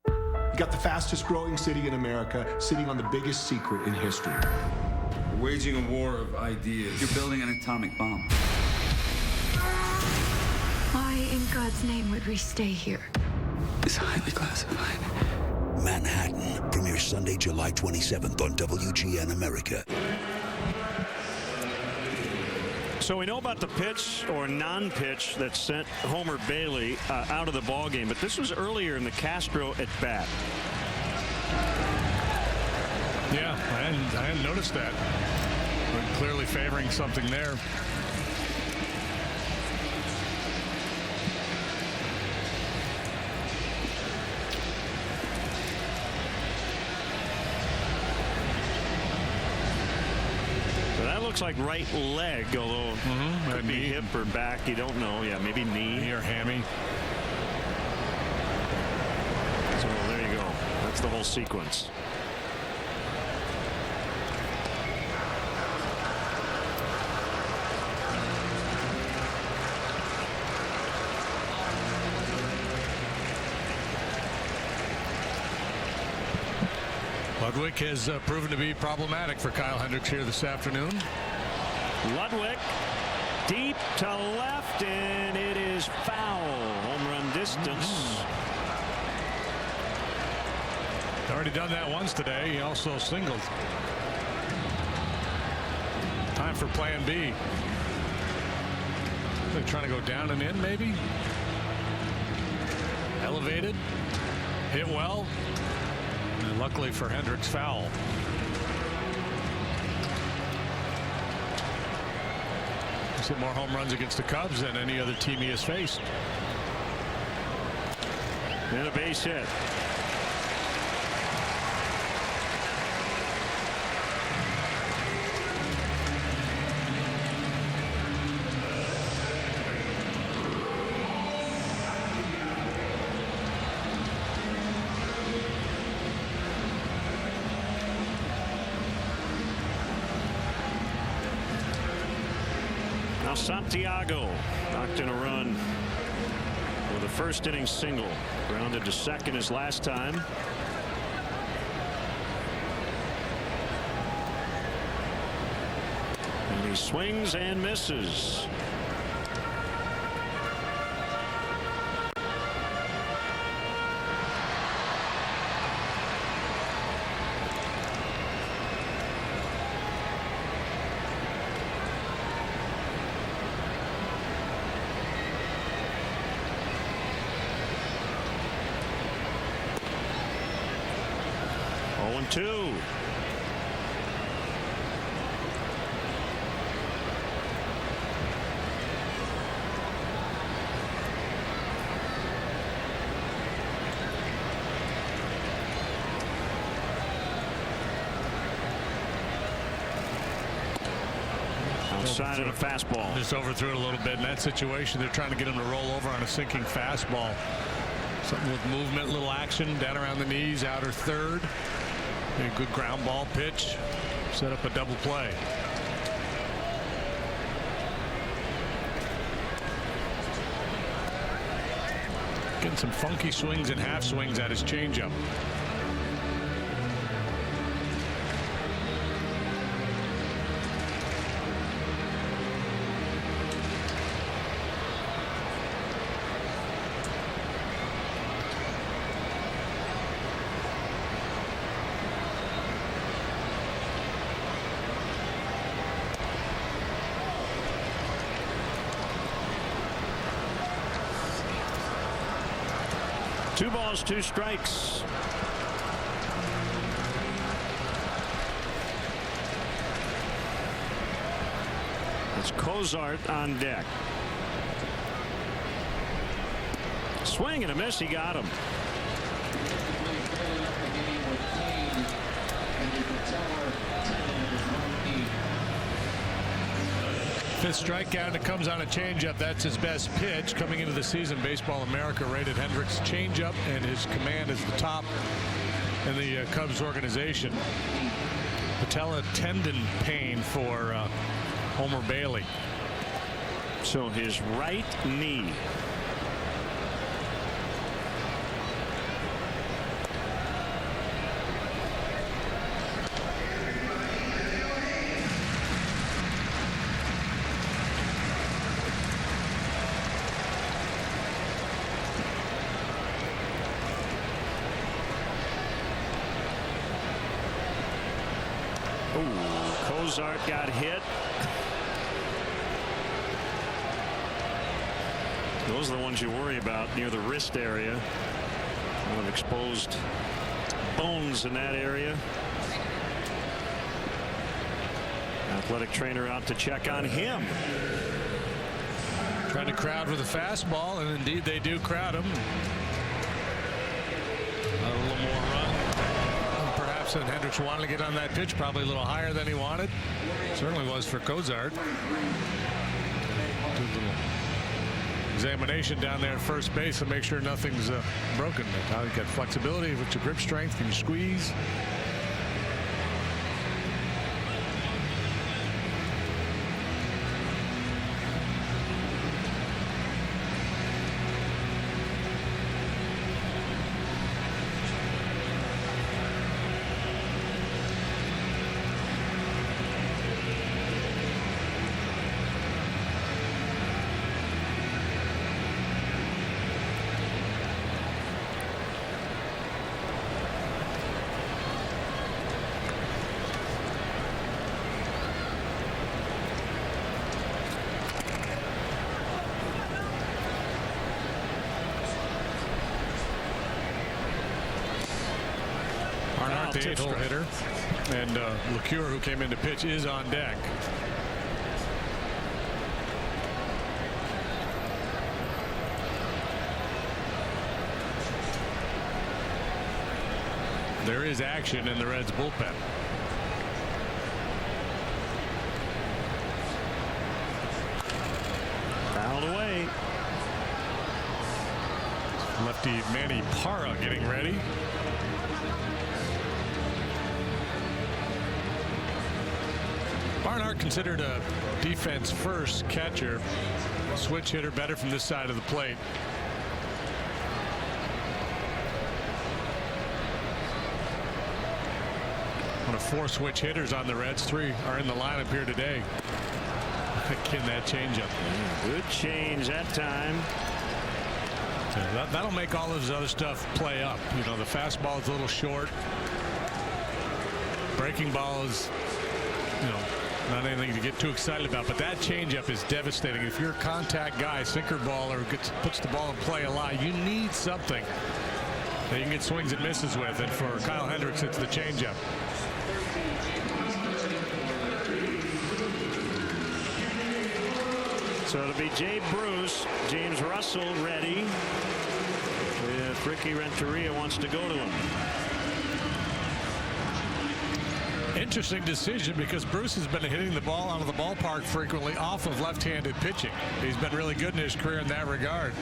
You got the fastest growing city in America sitting on the biggest secret in history. We're waging a war of ideas. You're building an atomic bomb. Why in God's name would we stay here? It's highly classified. Manhattan premieres Sunday, July 27th on WGN America. So we know about the pitch or non-pitch that sent Homer Bailey out of the ballgame, but this was earlier in the Castro at bat. Yeah, I hadn't noticed that. But clearly favoring something there. Looks like right leg, although could be hip or back. You don't know. Yeah, maybe knee or hammy. So there you go. That's the whole sequence. Well, Ludwig has proven to be problematic for Kyle Hendricks here this afternoon. Ludwig deep to left, and it is foul. Home run distance. Already done that once today. He also singled. Time for plan B. They're trying to go down and in, maybe. Elevated. Hit well. And luckily for Hendricks, foul. He's hit more home runs against the Cubs than any other team he has faced. And a base hit. Santiago knocked in a run with a first inning single. Grounded to second his last time. And he swings and misses. Two. Outside of the fastball. Just overthrew it a little bit in that situation. They're trying to get him to roll over on a sinking fastball. Something with movement, little action down around the knees, outer third. A good ground ball pitch. Set up a double play. Getting some funky swings and half swings at his changeup. Two balls, two strikes. It's Cozart on deck. Swing and a miss. He got him. Fifth strikeout, and it comes on a changeup. That's his best pitch coming into the season. Baseball America rated Hendricks' changeup and his command as the top in the Cubs organization. Patella tendon pain for Homer Bailey. So his right knee. Cozart got hit. Those are the ones you worry about near the wrist area. A lot of exposed bones in that area. Athletic trainer out to check on him. Trying to crowd with a fastball, and indeed they do crowd him. A little more run. Perhaps and Hendricks wanted to get on that pitch, probably a little higher than he wanted. Certainly was for Cozart. Do a little examination down there at first base to make sure nothing's broken. Now you got flexibility with your grip strength. Can you squeeze? the 8-hole hitter. And LeCure, who came in to pitch, is on deck. There is action in the Reds bullpen. Fouled away. Lefty Manny Parra getting ready. Barnhart considered a defense first catcher. Switch hitter, better from this side of the plate. One of 4 switch hitters on the Reds. 3 are in the lineup here today. Again, that changeup. Good change that time. Yeah, that'll make all of his other stuff play up. You know, the fastball is a little short. Breaking ball is, you know, not anything to get too excited about, but that changeup is devastating. If you're a contact guy, sinker ball, or puts the ball in play a lot, you need something that you can get swings and misses with. And for Kyle Hendricks, it's the changeup. So it'll be Jay Bruce, James Russell ready if Ricky Renteria wants to go to him. Interesting decision, because Bruce has been hitting the ball out of the ballpark frequently off of left-handed pitching. He's been really good in his career in that regard.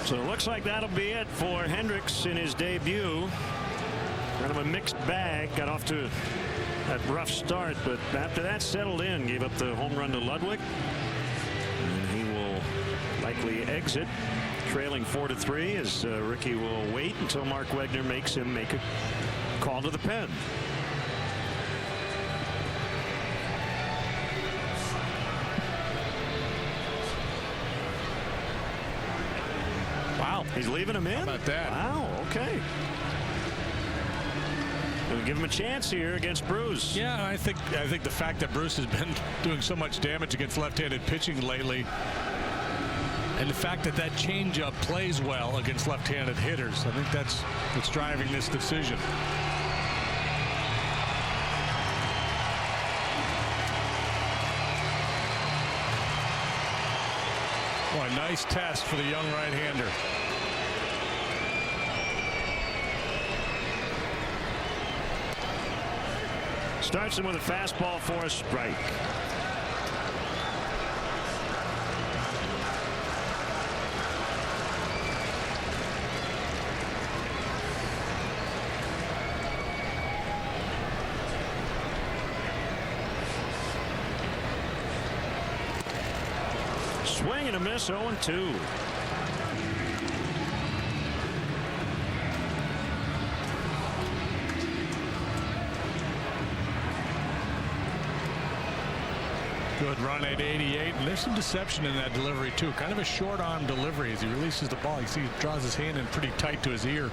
So it looks like that'll be it for Hendricks in his debut. Kind of a mixed bag. Got off to that rough start, but after that settled in, gave up the home run to Ludwig. And he will likely exit trailing 4-3 as Ricky will wait until Mark Wegner makes him make a call to the pen. Wow, he's leaving him in? How about that? Wow, okay. We'll give him a chance here against Bruce. Yeah, I think the fact that Bruce has been doing so much damage against left-handed pitching lately, and the fact that that changeup plays well against left-handed hitters, I think that's what's driving this decision. Boy, nice test for the young right-hander. Starts him with a fastball for a strike. Swing and a miss, 0-2. Good run at 88, and there's some deception in that delivery too. Kind of a short arm delivery as he releases the ball. You see he draws his hand in pretty tight to his ear.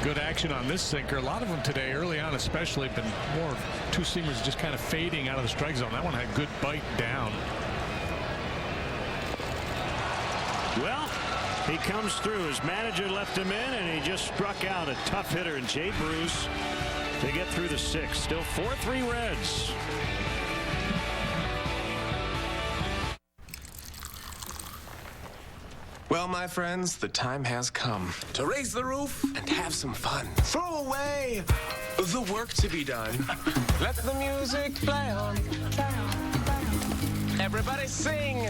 Good action on this sinker. A lot of them today, early on especially, been more two-seamers just kind of fading out of the strike zone. That one had good bite down. Well, he comes through. His manager left him in, and he just struck out a tough hitter in Jay Bruce to get through the 6th. Still 4-3 Reds. Well, my friends, the time has come to raise the roof and have some fun. Throw away the work to be done. Let the music play on. Everybody sing.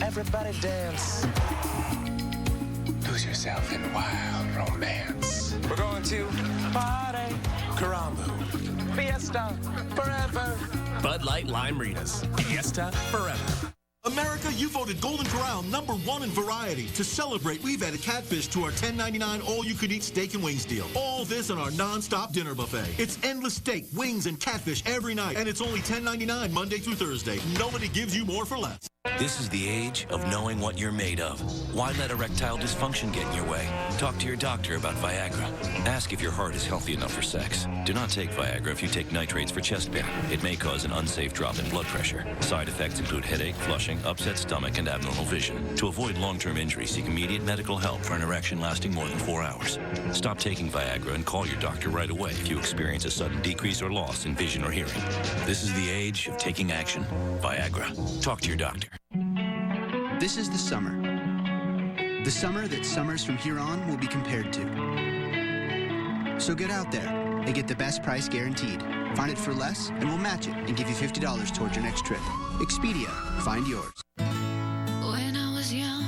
Everybody dance. Lose yourself in wild romance. We're going to party, Karamu, Fiesta, forever. Bud Light Lime Ritas, Fiesta forever. America, you voted Golden Corral #1 in variety. To celebrate, we've added catfish to our $10.99 all-you-can-eat steak and wings deal. All this on our non-stop dinner buffet. It's endless steak, wings, and catfish every night, and it's only $10.99 Monday through Thursday. Nobody gives you more for less. This is the age of knowing what you're made of. Why let erectile dysfunction get in your way? Talk to your doctor about Viagra. Ask if your heart is healthy enough for sex. Do not take Viagra if you take nitrates for chest pain. It may cause an unsafe drop in blood pressure. Side effects include headache, flushing, upset stomach, and abnormal vision. To avoid long-term injury, seek immediate medical help for an erection lasting more than 4 hours. Stop taking Viagra and call your doctor right away if you experience a sudden decrease or loss in vision or hearing. This is the age of taking action. Viagra. Talk to your doctor. This is the summer. The summer that summers from here on will be compared to. So get out there and get the best price guaranteed. Find it for less and we'll match it and give you $50 towards your next trip. Expedia. Find yours. When I was young,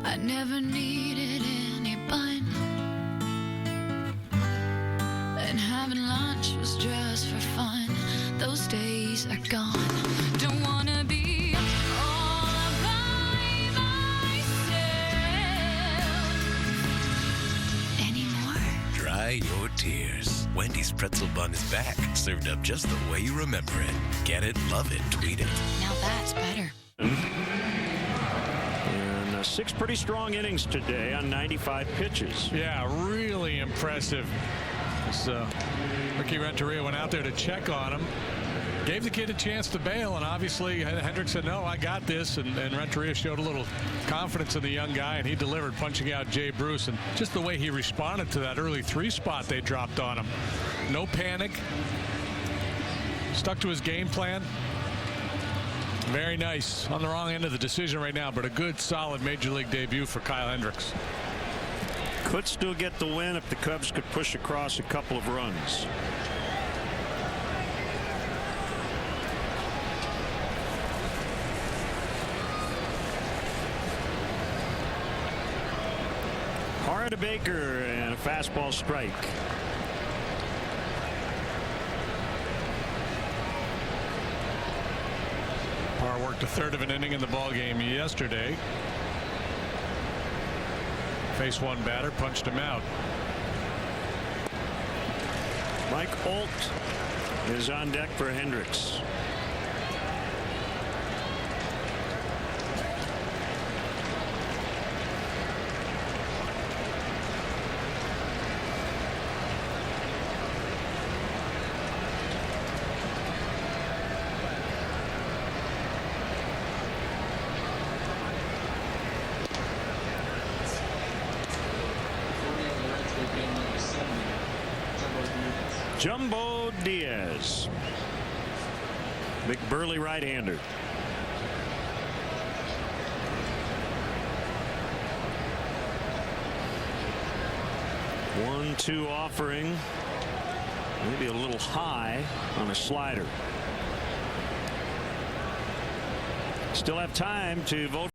I never needed any bun. And having lunch was just for fun. Those days are gone. Don't wanna be all by myself anymore. Dry your tears. Wendy's pretzel bun is back, served up just the way you remember it. Get it, love it, tweet it. Now that's better. And 6 pretty strong innings today on 95 pitches. Yeah, really impressive. Ricky Renteria went out there to check on him. Gave the kid a chance to bail, and obviously Hendricks said, no, I got this, and Renteria showed a little confidence in the young guy, and he delivered, punching out Jay Bruce, and just the way he responded to that early 3 spot they dropped on him. No panic. Stuck to his game plan. Very nice. On the wrong end of the decision right now, but a good, solid Major League debut for Kyle Hendricks. Could still get the win if the Cubs could push across a couple of runs. Hard to Baker and a fastball strike. Parr worked a third of an inning in the ball game yesterday. Faced one batter, punched him out. Mike Holt is on deck for Hendricks. Jumbo Diaz, big burly right-hander. One-two offering, maybe a little high on a slider. Still have time to vote.